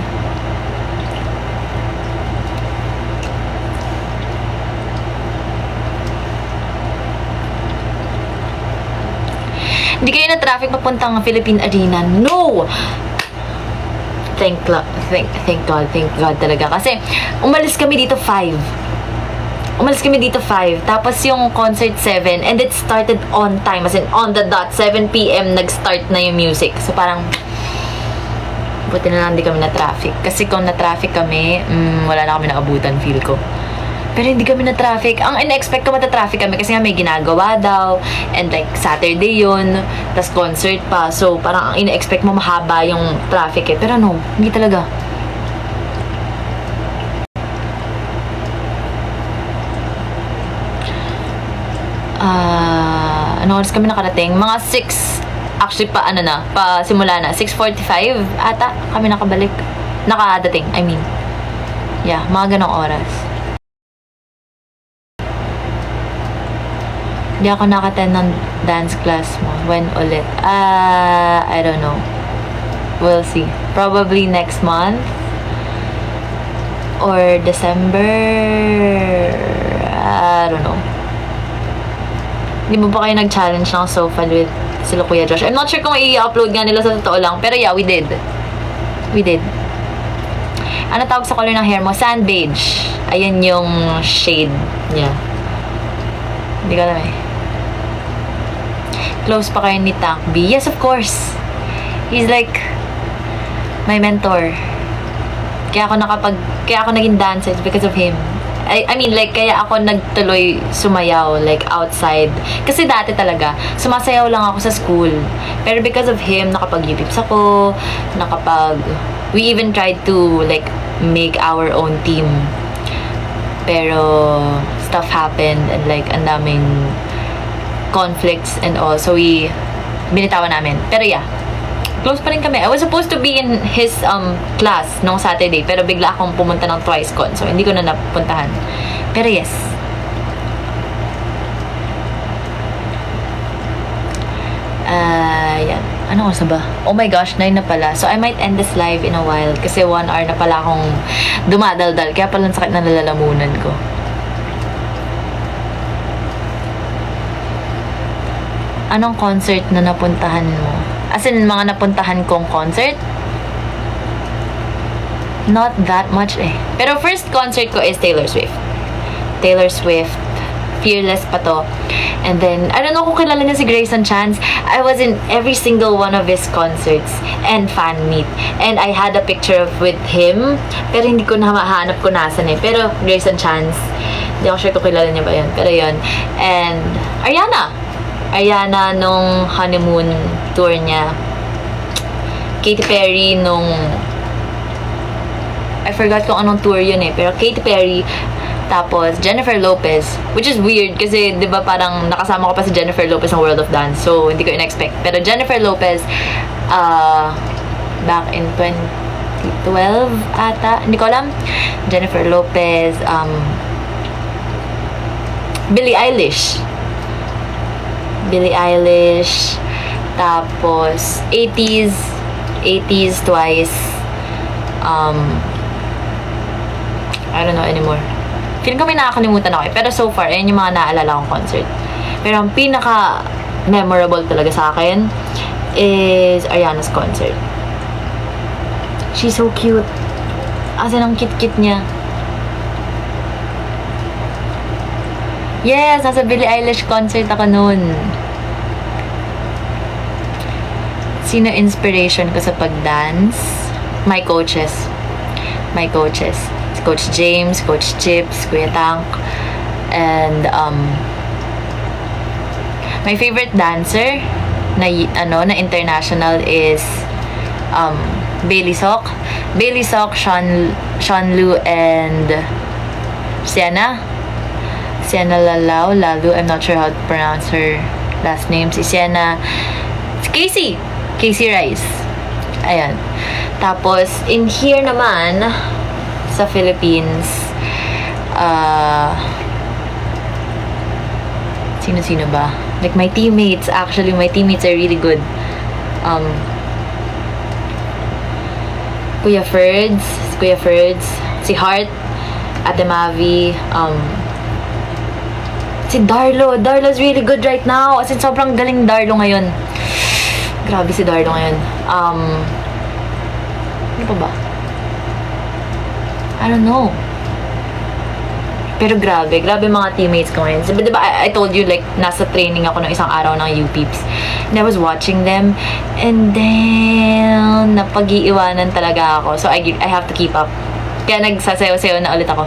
Hindi kayo na traffic papuntang Philippine Arena. No! Thank God talaga. Kasi, umalis kami dito 5. Tapos yung concert 7. And it started on time. As in, on the dot. 7 p.m. nag-start na yung music. So, parang, buti na lang hindi kami na-traffic. Kasi kung na-traffic kami, wala na kami naabutan, feel ko. Pero hindi kami na-traffic. Ang in-expect ko mata-traffic kami kasi nga may ginagawa daw. And like, Saturday yun. Tas concert pa. So, parang ang in-expect mo mahaba yung traffic eh. Pero no, hindi talaga. Ano oras kami nakarating? Mga 6. Actually, simula na. 6:45 ata kami nakadating, I mean. Yeah, mga ganong oras. Hindi ako naka-attend ng dance class mo. When ulit? I don't know. We'll see. Probably next month. Or December. I don't know. Hindi mo ba kayo nag-challenge ng sofa with sila Kuya Josh? I'm not sure kung i-upload nga nila sa totoo lang. Pero yeah, we did. Ano tawag sa color ng hair mo? Sand beige. Ayan yung shade niya. Hindi ko alam eh. Close pa kayo ni Tank B? Yes, of course. He's like my mentor. Kaya ako naging dancer because of him. I mean, like, kaya ako nagtuloy sumayaw, like, outside. Kasi dati talaga, sumasayaw lang ako sa school. Pero because of him, nakapag-UPips ako, we even tried to, like, make our own team. Pero, stuff happened, and, like, ang daming conflicts and all. So, binitawan namin. Pero, yeah. Close pa rin kami. I was supposed to be in his class nung Saturday, pero bigla akong pumunta ng TwiceCon. So, hindi ko na napuntahan. Pero yes. Yan. Ano oras na ba? Oh my gosh, 9 na pala. So, I might end this live in a while kasi 1 hour na pala akong dumadaldal. Kaya pala sakit na nalalamunan ko. Anong concert na napuntahan mo? As in, mga napuntahan kong concert? Not that much eh. Pero first concert ko is Taylor Swift. Fearless pa to. And then, I don't know kung kilala niya si Grayson Chance. I was in every single one of his concerts and fan meet. And I had a picture with him. Pero hindi ko na mahanap kung nasan eh. Pero Grayson Chance, hindi ako sure kung kilala niya ba yun. Pero yun. And Ariana nung honeymoon tour niya. Katy Perry nung I forgot kung anong tour yun eh. Pero Katy Perry, tapos Jennifer Lopez, which is weird kasi 'di ba parang nakasama ko pa si Jennifer Lopez ng World of Dance. So hindi ko in-expect. Pero Jennifer Lopez back in 2012 ata, hindi ko alam. Jennifer Lopez, Billie Eilish, tapos 80s Twice, I don't know anymore. Feeling ko may nakakalimutan ako eh. Pero so far, ayun yung mga naalala kong concert. Pero ang pinaka-memorable talaga sa akin is Ariana's concert. She's so cute. As in, ang cute-cute niya. Yes, nasa Billie Eilish concert ako noon. Sino inspiration ko sa pag-dance? My coaches. My coaches. Coach James, Coach Chips, Kuya Tank. And, my favorite dancer na, na international is, Bailey Sok. Bailey Sok, Sean Lu, and Sienna Lalu. I'm not sure how to pronounce her last name. Si Sienna. Si Casey Rice. Ayan. Tapos, in here naman, sa Philippines, sino-sino ba? Like, my teammates, actually, my teammates are really good. Kuya Ferds, si Heart, Ate Mavi, si Darlo's really good right now. As in, sobrang galing Darlo ngayon. Grabe si Darlo ngayon. Ano pa ba? I don't know. Pero grabe mga teammates ko ngayon. So, diba, I told you, like, nasa training ako ng isang araw ng UPeeps. And I was watching them. And then, napag-iiwanan talaga ako. So, I have to keep up. Kaya nagsasayaw-sayaw na ulit ako.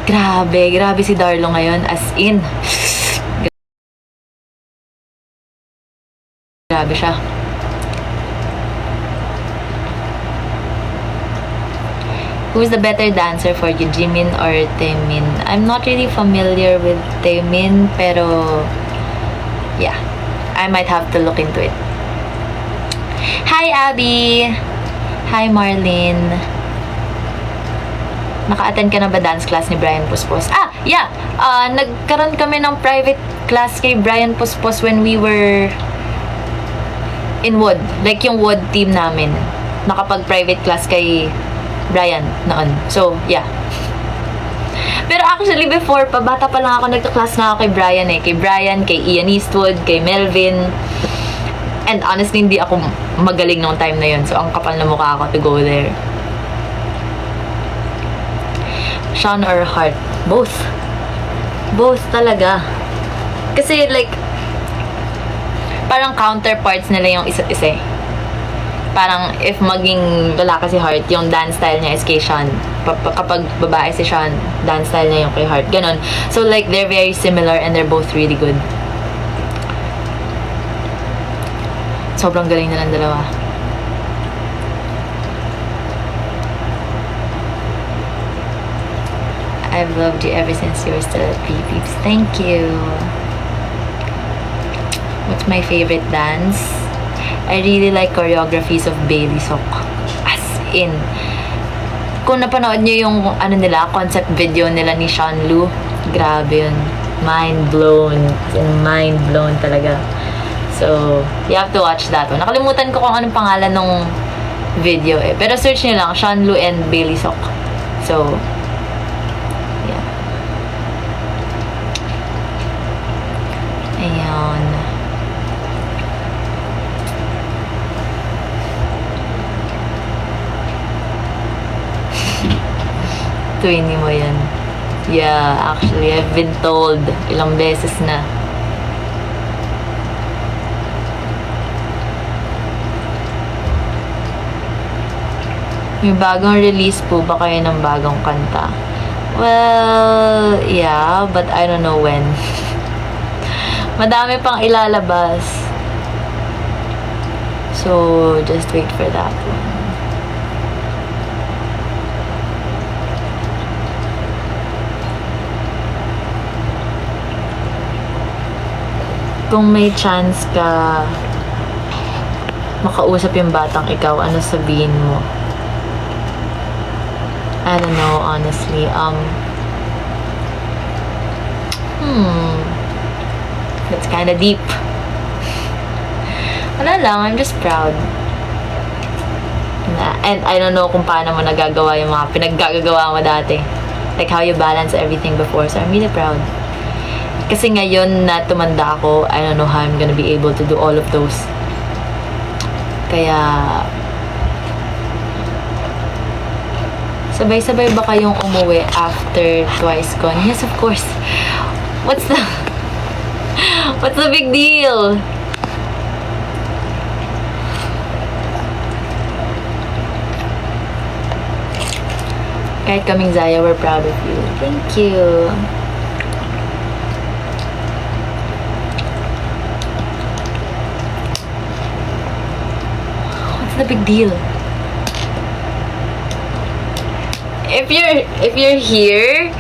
Grabe si Darlo ngayon. As in, grabe siya. Who's the better dancer for you, Jimin or Taemin? I'm not really familiar with Taemin, pero yeah, I might have to look into it. Hi, Abby! Hi, Marlene! Naka-attend ka na ba dance class ni Brian Puspos? Ah, yeah! Nagkaroon kami ng private class kay Brian Puspos when we were in WOD. Like, yung WOD team namin. Nakapag-private class kay Brian noon. So, yeah. Pero actually, before, bata pa lang ako, nagka-class na ako kay Brian eh. Kay Brian, kay Ian Eastwood, kay Melvin. And honestly, hindi ako magaling nung time na yun. So, ang kapal na mukha ako to go there. Sean or Heart? Both. Both talaga. Kasi like, parang counterparts nila yung isa't isa eh. Parang if maging lalaki si Heart, yung dance style niya is kay Sean. Kapag babae si Sean, dance style niya yung kay Heart. Ganon. So like, they're very similar and they're both really good. Sobrang galing na ng dalawa. I've loved you ever since you were still at Peeps. Thank you. What's my favorite dance? I really like choreographies of Bailey Sok. As in, kung napanood nyo yung ano nila, concept video nila ni Sean Lu, grabe yun. Mind blown. As in, mind blown talaga. So, you have to watch that one. Nakalimutan ko kung anong pangalan ng video eh. Pero search nyo lang, Sean Lu and Bailey Sok. So, yeah. Ayan. Twinnie mo yan. Yeah, actually, I've been told ilang beses na. May bagong release po ba kayo ng bagong kanta? Well, yeah, but I don't know when. Madami pang ilalabas. So, just wait for that one. Kung may chance ka makausap yung batang ikaw, ano sabihin mo? I don't know, honestly. That's kinda deep. Wala lang, I'm just proud. And I don't know kung paano mo nagagawa yung mga pinaggagawa mo dati. Like how you balance everything before. So I'm really proud. Kasi ngayon na tumanda ako, I don't know how I'm gonna be able to do all of those. Kaya Sabay-sabay ba kayong umuwi after twice gone? Yes, of course. What's the... What's the big deal? Kahit kaming Zaya, we're proud of you. Thank you. What's the big deal? If you're here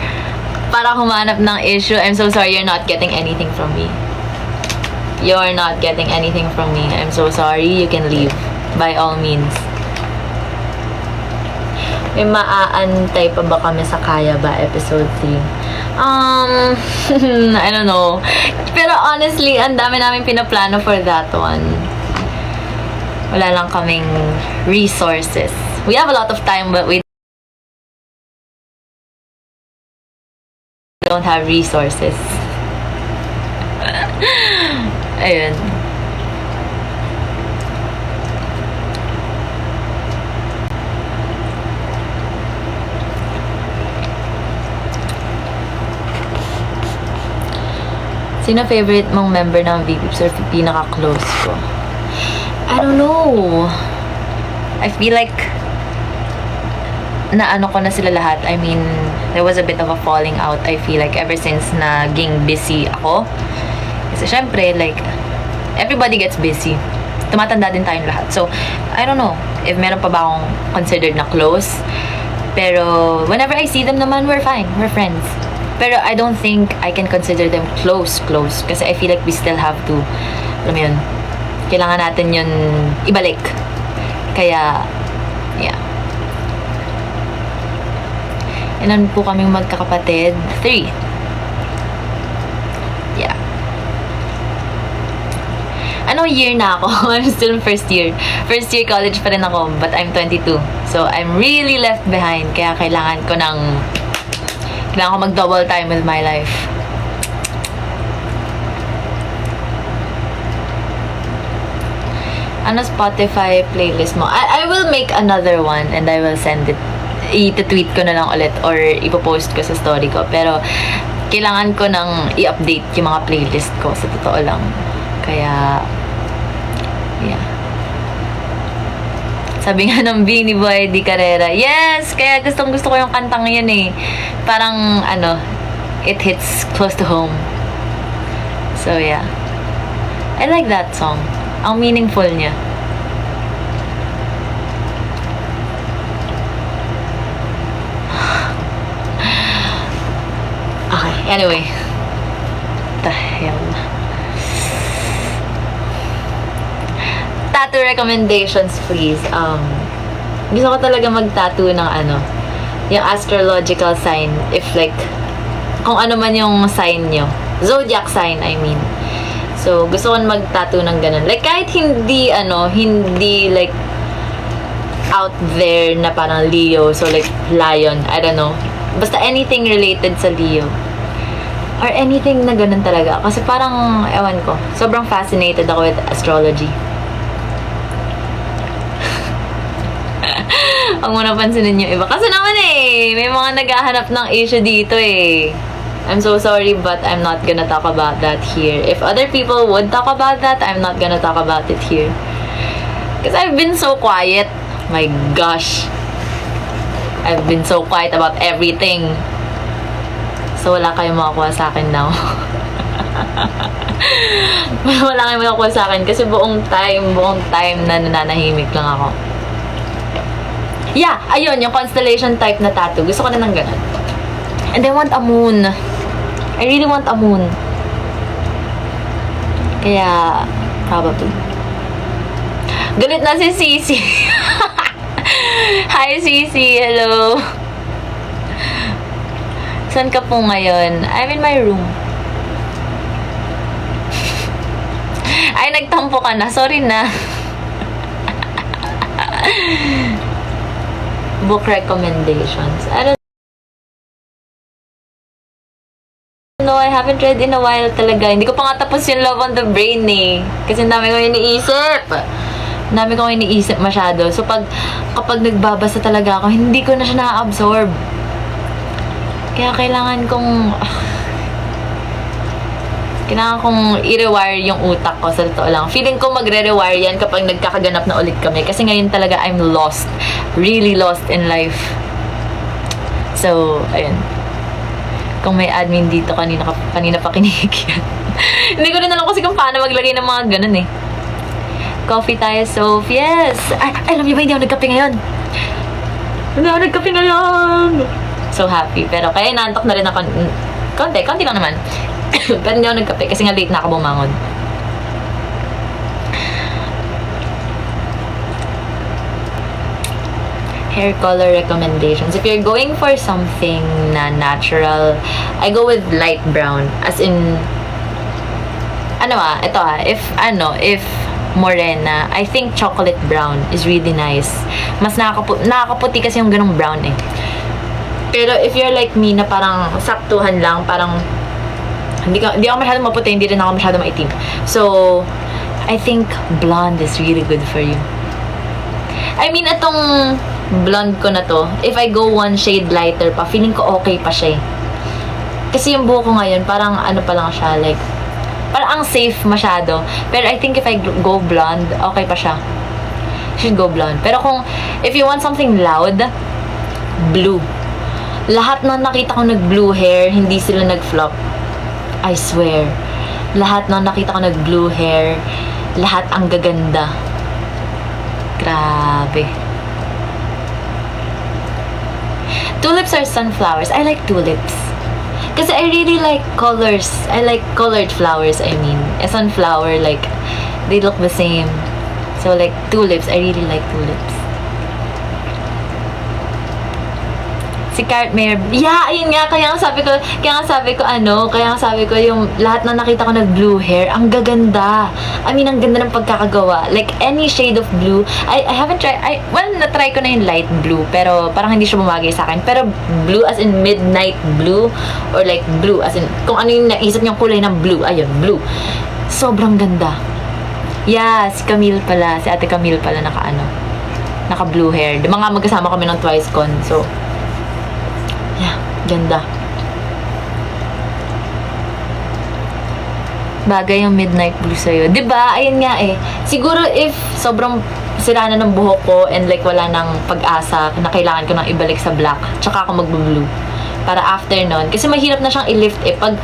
para humanap ng issue, I'm so sorry you're not getting anything from me. You're not getting anything from me. I'm so sorry. You can leave. By all means. May maaantay pa ba kami sa Kaya Ba episode 3? I don't know. Pero honestly, ang dami namin pinaplano for that one. Wala lang kaming resources. We have a lot of time, but we don't have resources. Ayun. Sino favorite mong member ng VPips or pinaka-close ko? I don't know. I feel like naano ko na sila lahat. I mean, there was a bit of a falling out, I feel like, ever since naging busy ako. Kasi syempre, like, everybody gets busy. Tumatanda din tayong lahat. So, I don't know if meron pa ba akong considered na close. Pero, whenever I see them naman, we're fine. We're friends. Pero I don't think I can consider them close. Kasi I feel like we still have to, alam mo yun, kailangan natin yun ibalik. Kaya, yeah. Ilan po kaming magkakapatid? 3. Yeah. Anong year na ako? I'm still in first year. First year college pa rin ako, but I'm 22. So, I'm really left behind. Kaya kailangan ko mag-double time with my life. Ano Spotify playlist mo? I will make another one and I will send it. I-tweet ko na lang ulit or ipopost ko sa story ko. Pero, kailangan ko nang i-update yung mga playlist ko. Sa totoo lang. Kaya, yeah. Sabi nga ng Beanie Boy Di Carrera, yes! Kaya gusto ko yung kantang yan eh. Parang, it hits close to home. So, yeah. I like that song. Ang meaningful niya. Okay, anyway. The hell. Tattoo recommendations, please. Gusto ko talaga mag-tattoo ng yung astrological sign. If like, kung ano man yung sign nyo. Zodiac sign, I mean. So, gusto ko mag-tattoo ng ganun. Like, kahit hindi like, out there na parang Leo. So, like, lion. I don't know. Basta anything related sa Leo. Or anything na ganun talaga. Kasi parang, ewan ko, sobrang fascinated ako with astrology. Ang muna pansinin yung iba. Kasi naman may mga naghahanap ng issue dito I'm so sorry, but I'm not gonna talk about that here. If other people would talk about that, I'm not gonna talk about it here. Because I've been so quiet. My gosh. I've been so quiet about everything. So, wala kayong makakuha sa akin now. Wala kayong makakuha sa akin kasi buong time na nananahimik lang ako. Yeah, ayun, yung constellation type na tattoo. Gusto ko na ng ganun. And I want a moon. I really want a moon. Kaya, probably. Galit na si Sisi. Hi, Sisi. Hello. Saan ka po ngayon? I'm in my room. Ay, nagtampo ka na. Sorry na. Book recommendations. I don't know. I haven't read in a while talaga. Hindi ko pa nga tapos yung Love on the Brain Kasi ang dami ko iniisip. Dami kong iniisip masyado. So, kapag nagbabasa talaga ako, hindi ko na siya na-absorb. Kaya kailangan kong i-rewire yung utak ko sa totoo lang. Feeling ko magre-rewire yan kapag nagkakaganap na ulit kami. Kasi ngayon talaga I'm lost. Really lost in life. So, ayun. Kung may admin dito, kanina pa kininig yan. Hindi ko rin alam kasi kung paano maglagay ng mga ganun eh. Coffee tayo, Soph. Yes! Ay, alam niyo ba, hindi ako nagkape ngayon. Hindi ako nagkape ngayon. So happy. Pero kaya inaantok na rin ako. Konti lang naman. Pero hindi ako nagkape kasi nga late na ako bumangon. Hair color recommendations. If you're going for something na natural, I go with light brown. As in, if morena, I think chocolate brown is really nice. Mas nakakaputi kasi yung ganong brown eh. Pero if you're like me na parang saktuhan lang, parang hindi ako masyadong maputi, hindi rin ako masyadong maitim. So, I think blonde is really good for you. I mean, itong blonde ko na to, if I go one shade lighter pa, feeling ko okay pa siya eh. Kasi yung buhok ko ngayon, parang ano pa lang siya, like, parang ang safe masyado. Pero I think if I go blonde, okay pa siya. Should go blonde. Pero if you want something loud, blue. Lahat na nakita ko nag-blue hair, hindi sila nag-flop. I swear. Lahat na nakita ko nag-blue hair, lahat ang gaganda. Grabe. Tulips or sunflowers? I like tulips. Kasi I really like colors. I like colored flowers, I mean. A sunflower, like, they look the same. So, like, tulips. I really like tulips. Si Carrot Mayer. Yeah, ayun nga. Kaya nga sabi ko yung lahat na nakita ko nag-blue hair, ang gaganda. I mean, ang ganda ng pagkakagawa. Like, any shade of blue. I haven't tried, na-try ko na yung light blue, pero parang hindi siya bumagay sa akin. Pero blue as in midnight blue, or like blue as in, kung ano yung naisip niyong kulay ng blue, ayun, blue. Sobrang ganda. Yeah, si Ate Camille pala naka-blue hair. Mga magkasama kami ng TwiceCon, so, yeah, ganda. Bagay yung midnight blue sa'yo. Diba? Ayun nga eh. Siguro if sobrang sira na ng buhok ko and like wala nang pag-asa na kailangan ko nang ibalik sa black, tsaka ako mag-blue. Para after nun. Kasi mahirap na siyang i-lift eh. Pag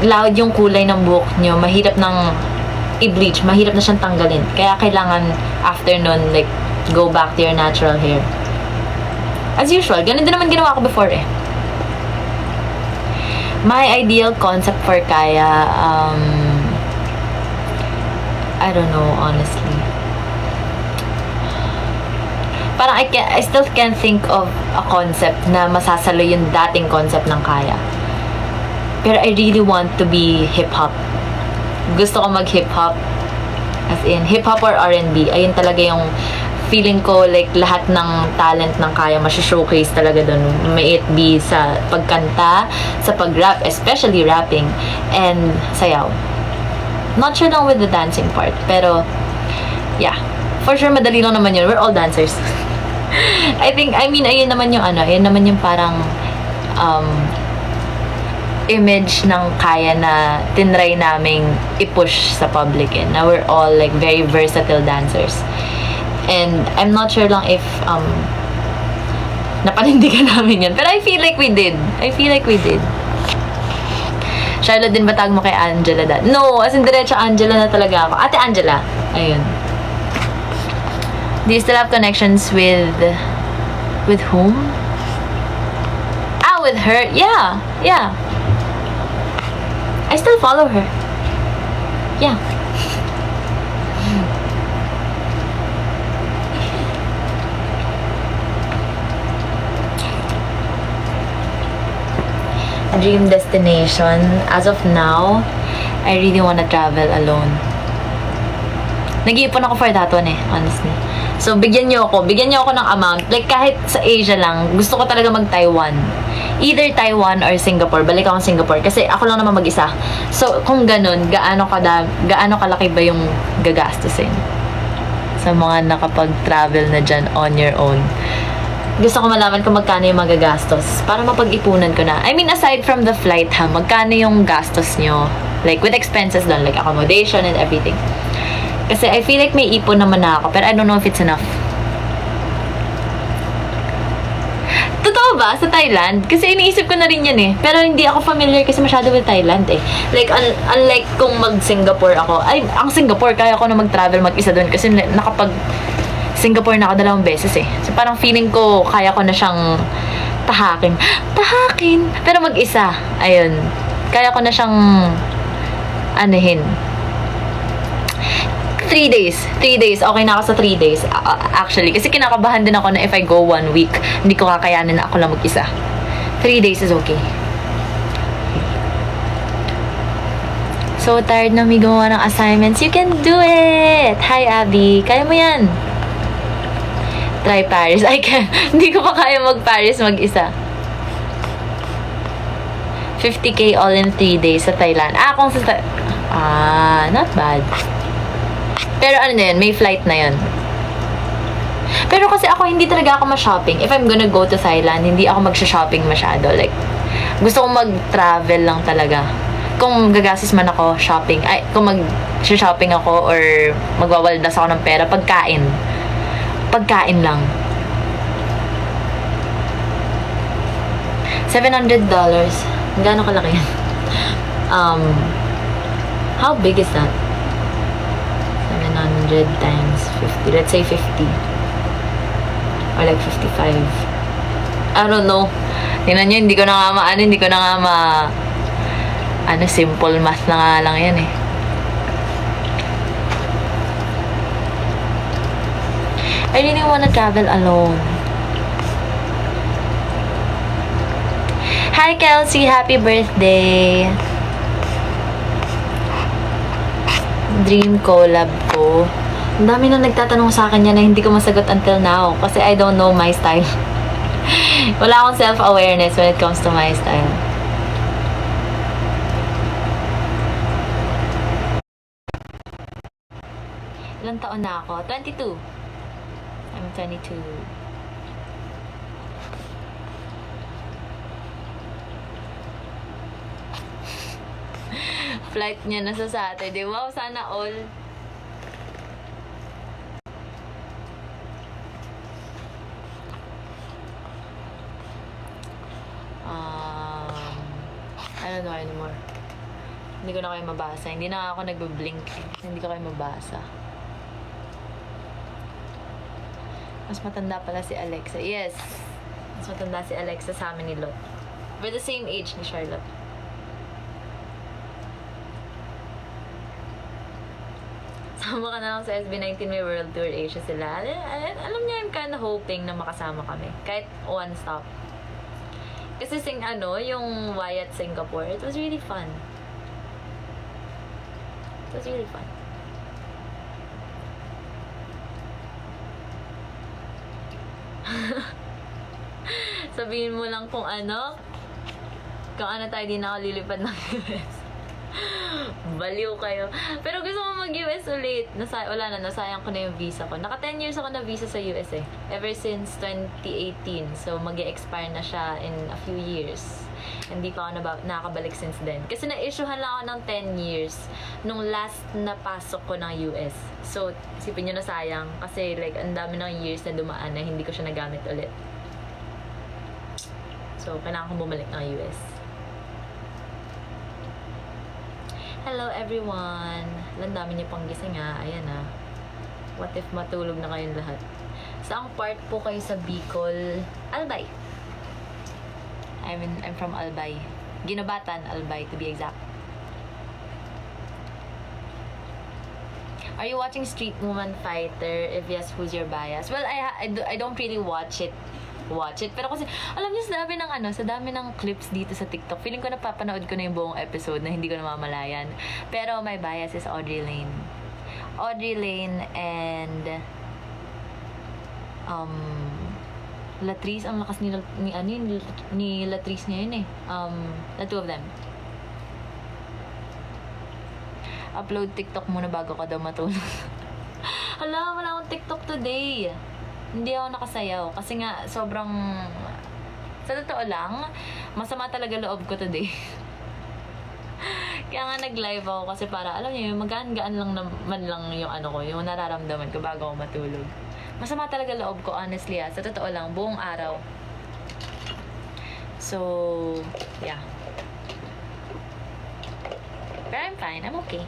loud yung kulay ng buhok nyo, mahirap nang i-bleach. Mahirap na siyang tanggalin. Kaya kailangan after nun, like, go back to your natural hair. As usual, ganun din naman ginawa ko before eh. My ideal concept for Kaya, I don't know, honestly. Parang I still can't think of a concept na masasalo yung dating concept ng Kaya. Pero I really want to be hip-hop. Gusto ko mag-hip-hop. As in, hip-hop or R&B. Ayun talaga yung feeling ko, like, lahat ng talent ng Kaya showcase talaga doon. May it be sa pagkanta, sa pag-rap, especially rapping, and sayaw. Not sure lang with the dancing part, pero, yeah. For sure, madali lang naman yun. We're all dancers. ayun naman yung parang, image ng Kaya na tinry naming i-push sa public eh. Na we're all, like, very versatile dancers. And I'm not sure lang if napanindigan namin yun. Pero I feel like we did. Charlotte, din ba tawag mo kay Angela dad? No, as in diretso Angela na talaga ako. Ate Angela. Ayun. Do you still have connections with whom? With her? Yeah. I still follow her. Yeah. Dream destination. As of now, I really wanna travel alone. Nag-iipon ako for that one eh, honestly. So, bigyan niyo ako ng amount. Like, kahit sa Asia lang, gusto ko talaga mag-Taiwan. Either Taiwan or Singapore. Balik ako Singapore. Kasi ako lang naman mag-isa. So, kung ganun, gaano kalaki ba yung gagastusin? sa mga nakapag-travel na dyan on your own. Gusto ko malaman kung magkano yung magagastos para mapag-ipunan ko na. I mean, aside from the flight ha, magkano yung gastos nyo? Like, with expenses doon, like accommodation and everything. Kasi I feel like may ipon naman na ako, pero I don't know if it's enough. Totoo ba? Sa Thailand? Kasi iniisip ko na rin yan eh. Pero hindi ako familiar kasi masyado with Thailand eh. Like, unlike kung mag-Singapore ako. Ay, ang Singapore, kaya ko na mag-travel mag-isa doon kasi Singapore na ako 2 beses eh. So parang feeling ko, kaya ko na siyang tahakin. Tahakin! Pero mag-isa. Ayun. Kaya ko na siyang anuhin. 3 days. 3 days. Okay na ako sa 3 days. Actually. Kasi kinakabahan din ako na if I go 1 week, hindi ko kakayanin na ako lang mag-isa. 3 days is okay. So tired na may gumawa ng assignments. You can do it! Hi, Abby. Kaya mo yan. Try Paris. I can. Hindi ko pa kaya mag-Paris mag-isa. 50k all in 3 days sa Thailand. Kung sa not bad. Pero ano na yun, may flight na yun. Pero kasi ako, hindi talaga ako ma-shopping. If I'm gonna go to Thailand, hindi ako mag-shopping masyado. Like, gusto kong mag-travel lang talaga. Kung gagastos man ako, shopping. Ay, kung mag-shopping ako or magwawaldas ako ng pera, pagkain. Pagkain lang. $700. Gaano kalaki yan? How big is that? 700 times 50. Let's say 50. Or like 55. I don't know. Tingnan nyo, hindi ko na nga simple math na nga lang yan eh. I really wanna travel alone. Hi, Kelsey. Happy birthday. Dream collab ko. Ang dami na nagtatanong sa akin yan na hindi ko masagot until now. Kasi I don't know my style. Wala akong self-awareness when it comes to my style. Ilang taon na ako? 22. I'm 22. Flight niya na sa Saturday. Wow, sana all. I don't know anymore. Hindi ko na kayo mabasa. Hindi na ako nagbe-blink. Hindi ko kayo mabasa. Mas matanda pala si Alexa. Yes. Mas matanda si Alexa sa amin ni Lot. We're the same age ni Charlotte. Sama ka na lang sa SB19, may World Tour Asia sila. Alam niya, I'm kind of hoping na makasama kami. Kahit one stop. Kasi yung Wyatt Singapore, it was really fun. It was really fun. Sabihin mo lang kung ano tayo di na ako lilipad ng US. Baliw kayo. Pero gusto mo mag-US ulit. Nasayang ko na yung visa ko. Naka 10 years ako na visa sa US eh. Ever since 2018. So, mag-expire na siya in a few years. Hindi pa ako nakabalik since then. Kasi na-issuehan lang ako ng 10 years nung last na pasok ko ng US. So, isipin nyo na sayang. Kasi like, ang dami ng years na dumaan na hindi ko siya nagamit ulit. So, kailangan kong bumalik ng US. Hello everyone! Ang dami niyo pang gising ha. Ayan ha. What if matulog na kayong lahat? Saang part po kayo sa Bicol? Albay. I'm from Albay. Ginobatan, Albay to be exact. Are you watching Street Woman Fighter? If yes, who's your bias? Well, I don't really watch it. Pero kasi, alam niyo, sa dami ng clips dito sa TikTok, feeling ko napapanood ko na yung buong episode na hindi ko namamalayan. Pero my bias is Audrey Lane. Audrey Lane and Latrice. Ang lakas ni Latrice ngayon eh. The two of them. Upload TikTok muna bago ka daw matulog. Hala, wala akong TikTok today. Hindi ako nakasayaw. Kasi nga, sobrang... Sa totoo lang, masama talaga loob ko today. Kaya nga nag-live ako kasi para, alam niyo, magaan-gaan lang naman lang yung ano ko, yung nararamdaman ko bago ako matulog. Masama talaga loob ko, honestly Sa totoo lang, buong araw. So, yeah. But I'm fine. I'm okay.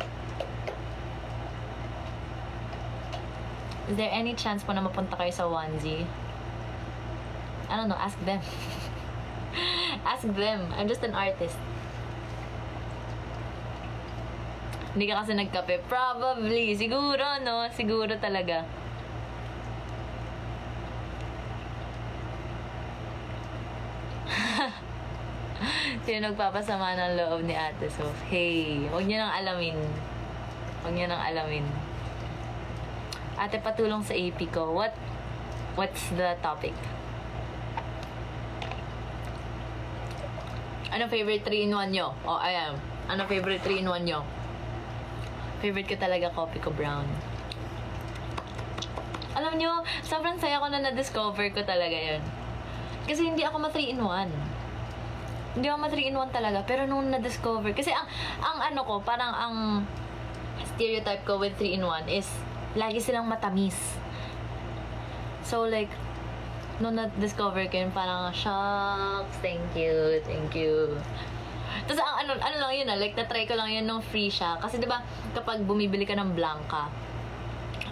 Is there any chance po na mapunta kayo sa onesie? I don't know. Ask them. Ask them. I'm just an artist. Hindi ka kasi nagkape. Probably. Siguro, no? Siguro talaga. Sino nagpapasama ng loob ni Ate Sof? Hey, huwag niyo nang alamin. Huwag niyo nang alamin. Ate, patulong sa AP ko. What's the topic? Ano favorite 3-in-1 nyo? Oh, ayan. Ano favorite 3-in-1 nyo? Favorite ko talaga coffee ko brown. Alam nyo, sobrang saya ko na na-discover ko talaga yun. Kasi hindi ako ma-3-in-1. Hindi ako ma-3-in-1 talaga. Pero nung na-discover, kasi ang ano ko, parang ang stereotype ko with 3-in-1 is lagi silang matamis. So like, nung na-discover ko yun, parang, shucks, thank you. Tapos ang ano lang yun like na-try ko lang yun nung free siya. Kasi diba, kapag bumibili ka ng Blanca,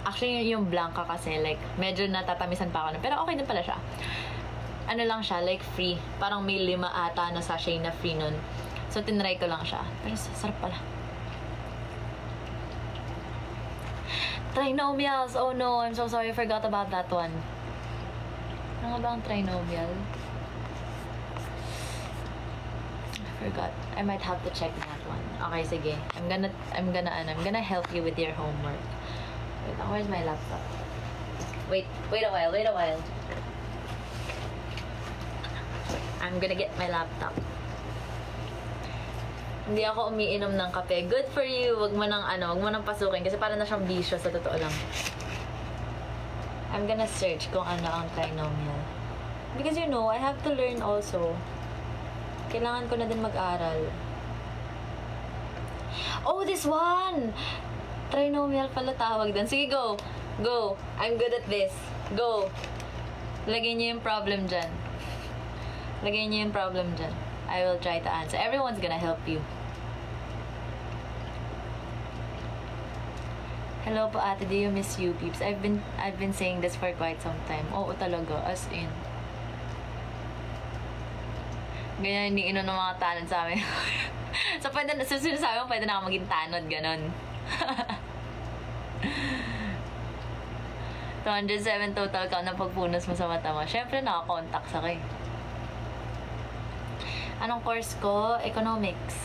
actually yung Blanca kasi like, medyo natatamisan pa ako. Pero okay din pala siya. Ano lang siya, like free. Parang may 5 ata na sachet na free nun. So, tinry ko lang siya. Pero sarap pala. Trinomials! Oh no, I'm so sorry. I forgot about that one. Ano nga ba ang trinomial? I forgot. I might have to check that one. Okay, sige. I'm gonna help you with your homework. Wait, where's my laptop? Wait a while. I'm gonna get my laptop. Hindi ako umiinom ng kape. Good for you. Wag mo nang pasukin kasi para na siyang bisyo sa totoo lang. I'm gonna search kung ano ang trinomial. Because I have to learn also. Kailangan ko na din mag-aral. Oh, this one! Trinomial pala tawag din. Sige, go. Go. I'm good at this. Go. Lagay niyo yung problem dyan. I will try to answer. Everyone's gonna help you. Hello po ate, do you miss you peeps? I've been saying this for quite some time. Oo talaga, as in. Ganyan iniinom ng mga tanod sa amin. So sinasabi mo, pwede na ako maging tanod, ganon. 207 total count na pagpunas mo sa mata mo. Siyempre, naka-contacts ako eh. Anong course ko? Economics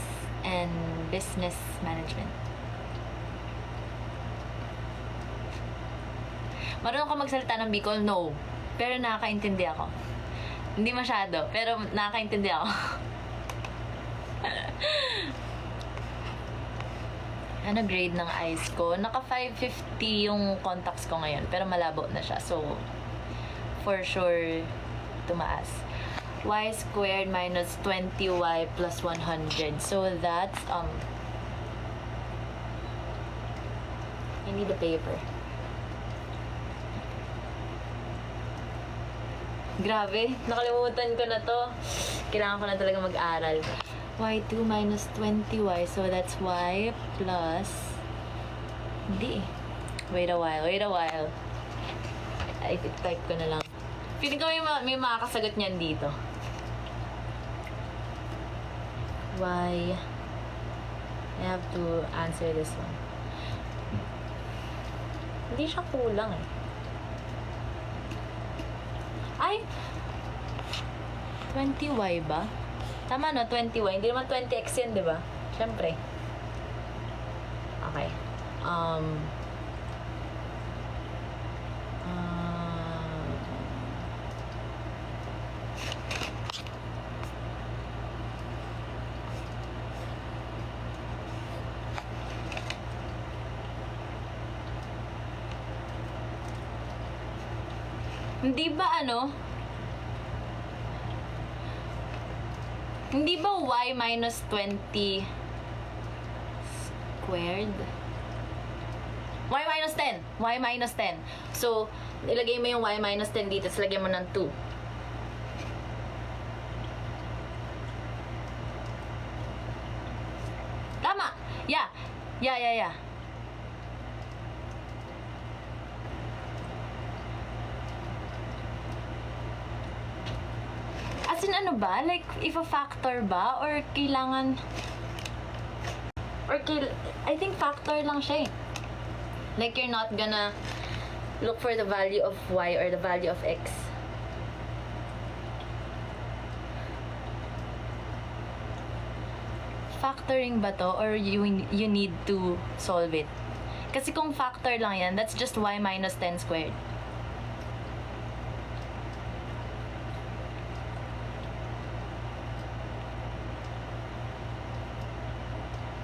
and Business Management. Marunong ka magsalita ng Bicol? No. Pero nakakaintindi ako. Hindi masyado, pero nakakaintindi ako. Ano grade ng eyes ko? Naka 550 yung contacts ko ngayon, pero malabo na siya. So, for sure, tumaas. Y squared minus 20y plus 100. So, that's, I need a paper. Grabe, nakalimutan ko na to. Kailangan ko na talaga mag-aral. Y2 minus 20y. So, that's y plus... Hindi eh. Wait a while. I type ko na lang. Feeling ko may makakasagot niyan dito. Y. I have to answer this one. Hindi siya kulang eh. Ay! 20y ba? Tama no, 20y. Hindi naman 20x yan, di ba? Siyempre. Okay. Hindi ba hindi ba y minus 20 squared? Y minus 10. Y minus 10. So, ilagay mo yung y minus 10 dito, tapos lagyan mo ng 2. Tama! Yeah. As in, ano ba? Like, if a factor ba? Or kailangan... I think factor lang siya eh. Like, you're not gonna look for the value of y or the value of x. Factoring ba to? Or you need to solve it? Kasi kung factor lang yan, that's just y minus 10 squared.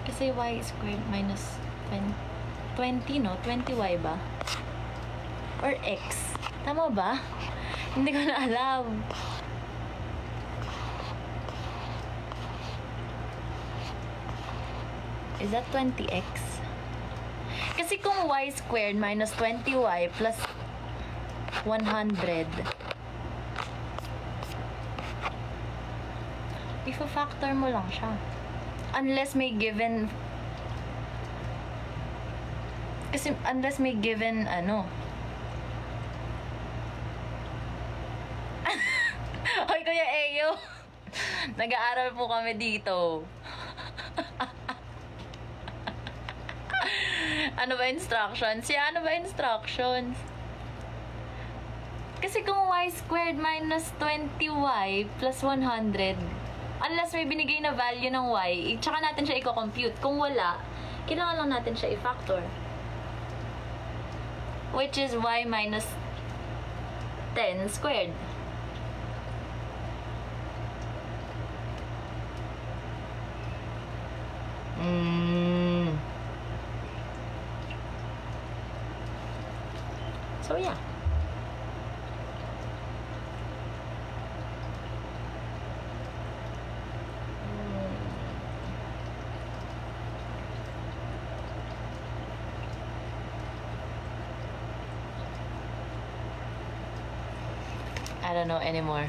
Kasi y squared minus 20, no? 20y ba? Or x? Tama ba? Hindi ko na alam. Is that 20x? Kasi kung y squared minus 20y plus 100, i-factor mo lang siya. Unless may given... Kasi unless may given Hoy, Kuya Eyo! Nag-aaral po kami dito. Ano ba instructions? Ano ba instructions? Kasi kung y squared minus 20y plus 100, unless may binigay na value ng y, tsaka natin siya i-compute. Kung wala, kailangan lang natin siya i-factor. Which is y minus 10 squared. So, yeah. I don't know anymore.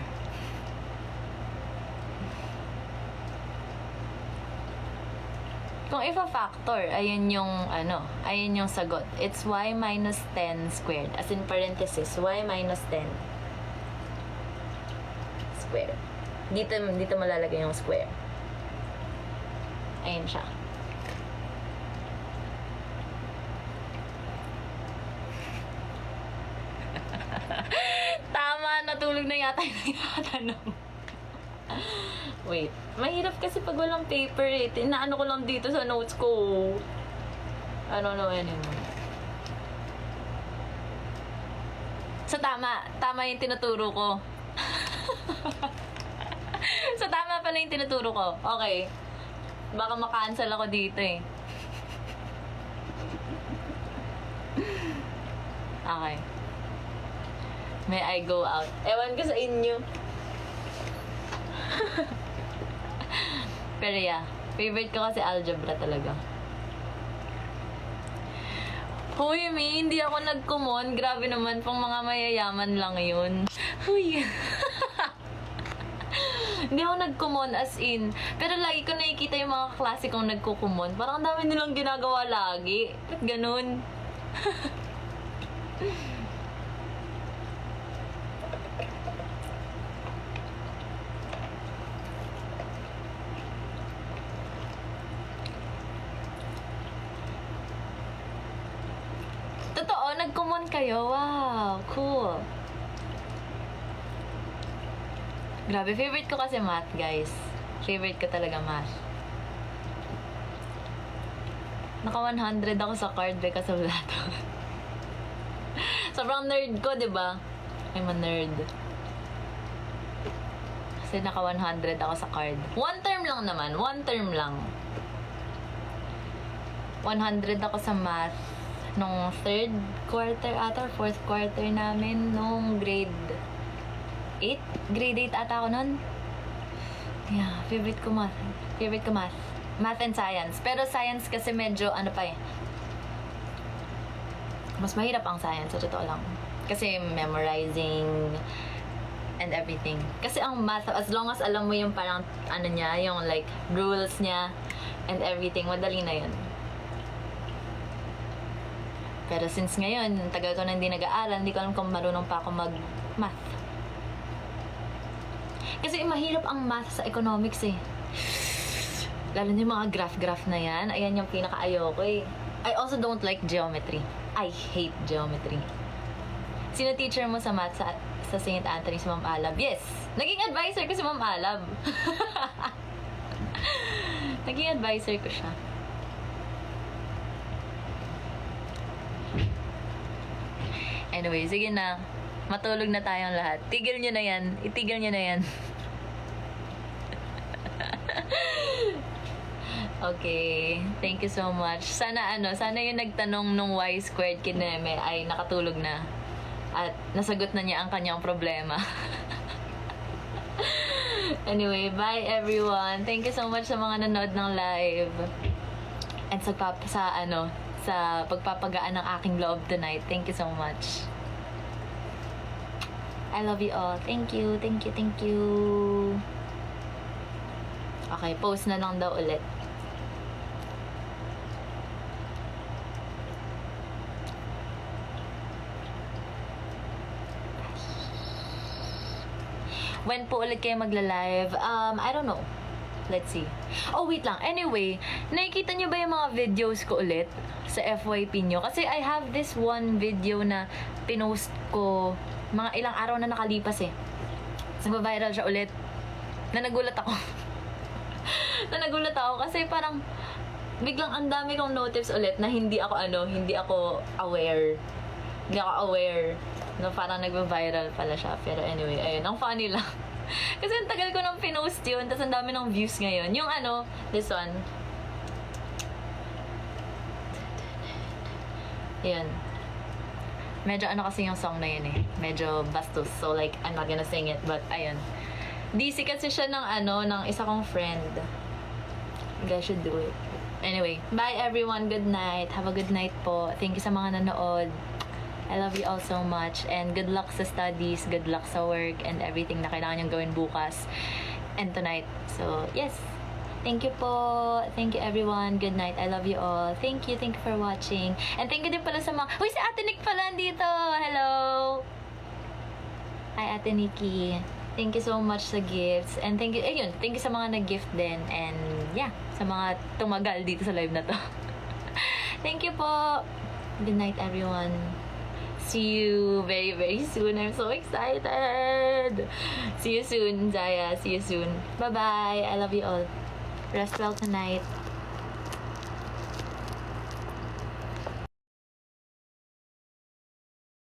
Kung ifa-factor, ayun yung sagot. It's y minus 10 squared. As in parenthesis, y minus 10 squared. Dito malalagay yung square. Ayun siya. Tama, natulog na yata yung tinatanong. Wait, mahirap kasi pag walang paper eh. Tinaano ko lang dito sa notes ko. I don't know anymore. So, tama yung tinuturo ko. So, tama pala yung tinuturo ko. Okay. Baka makancel ako dito eh. Okay. May I go out? Ewan ko sa inyo. Pero yeah, favorite ko kasi algebra talaga. Huy, May, hindi ako nag-common. Grabe naman, pang mga mayayaman lang yun. Huy. Hindi ako nag-common as in. Pero lagi ko nakikita yung mga klase kong nagko-common. Parang ang dami nilang ginagawa lagi. Ba't ganun? Totoo, nag-common kayo. Wow, cool. Grabe, favorite ko kasi math, guys. Favorite ko talaga math. Naka 100 ako sa card because of that. Sobrang nerd ko, diba? I'm a nerd. Kasi naka 100 ako sa card. One term lang naman. One term lang. 100 ako sa math. nung third quarter ata, or fourth quarter namin, nung grade 8? Grade 8 ata ako nun. Yeah, favorite ko math. Math and science. Pero science kasi medyo, ano pa eh, mas mahirap ang science, sa totoo lang. Kasi memorizing and everything. Kasi ang math, as long as alam mo yung parang, ano niya, yung like, rules niya and everything, madali na yun. Pero since ngayon, tagal ko na hindi nag-aaral, hindi ko alam kung marunong pa ako mag-math. Kasi mahirap ang math sa economics eh. Lalo na yung mga graph na yan. Ayan yung pinaka-ayoko eh. I also don't like geometry. I hate geometry. Sino teacher mo sa math sa St. Anthony, si Ma'am Alab? Yes! Naging advisor ko si Ma'am Alab. Naging advisor ko siya. Anyway, sige na. Matulog na tayong lahat. Tigil nyo na yan. Itigil nyo na yan. Okay. Thank you so much. Sana yung nagtanong nung Y squared kay Neme ay nakatulog na. At nasagot na niya ang kanyang problema. Anyway, bye everyone. Thank you so much sa mga nanood ng live. And sa pagpapagaan ng aking loob tonight. Thank you so much. I love you all. Thank you. Okay, post na lang daw ulit. When po ulit kayo magla-live? I don't know. Let's see. Oh, wait lang. Anyway, nakikita nyo ba yung mga videos ko ulit sa FYP nyo? Kasi I have this one video na pinost ko mga ilang araw na nakalipas eh. Nagba-viral siya ulit. Nagulat ako. Nagulat ako kasi parang biglang ang dami kong notifs ulit na hindi ako aware. Hindi ako aware na parang nagba-viral pala siya. Pero anyway, ayun, ang funny lang. Kasi ang tagal ko nang pinost yun, tapos ang dami ng views ngayon. Yung this one. Yan. Medyo kasi yung song na yun eh. Medyo bastos. So like, I'm not gonna sing it, but ayun. DC kasi siya ng isa kong friend. You guys should do it. Anyway, bye everyone. Good night. Have a good night po. Thank you sa mga nanood. I love you all so much. And good luck sa studies, good luck sa work, and everything na kailangan niyong gawin bukas and tonight. So, yes. Thank you po. Thank you everyone. Good night. I love you all. Thank you for watching. And thank you din pala sa mga... Uy, si Ate Nick pala dito. Hello! Hi, Ate Nikki. Thank you so much sa gifts. And thank you sa mga nag-gift din. And yeah, sa mga tumagal dito sa live na to. Thank you po. Good night everyone. See you very, very soon. I'm so excited. See you soon, Zaya. See you soon. Bye-bye. I love you all. Rest well tonight.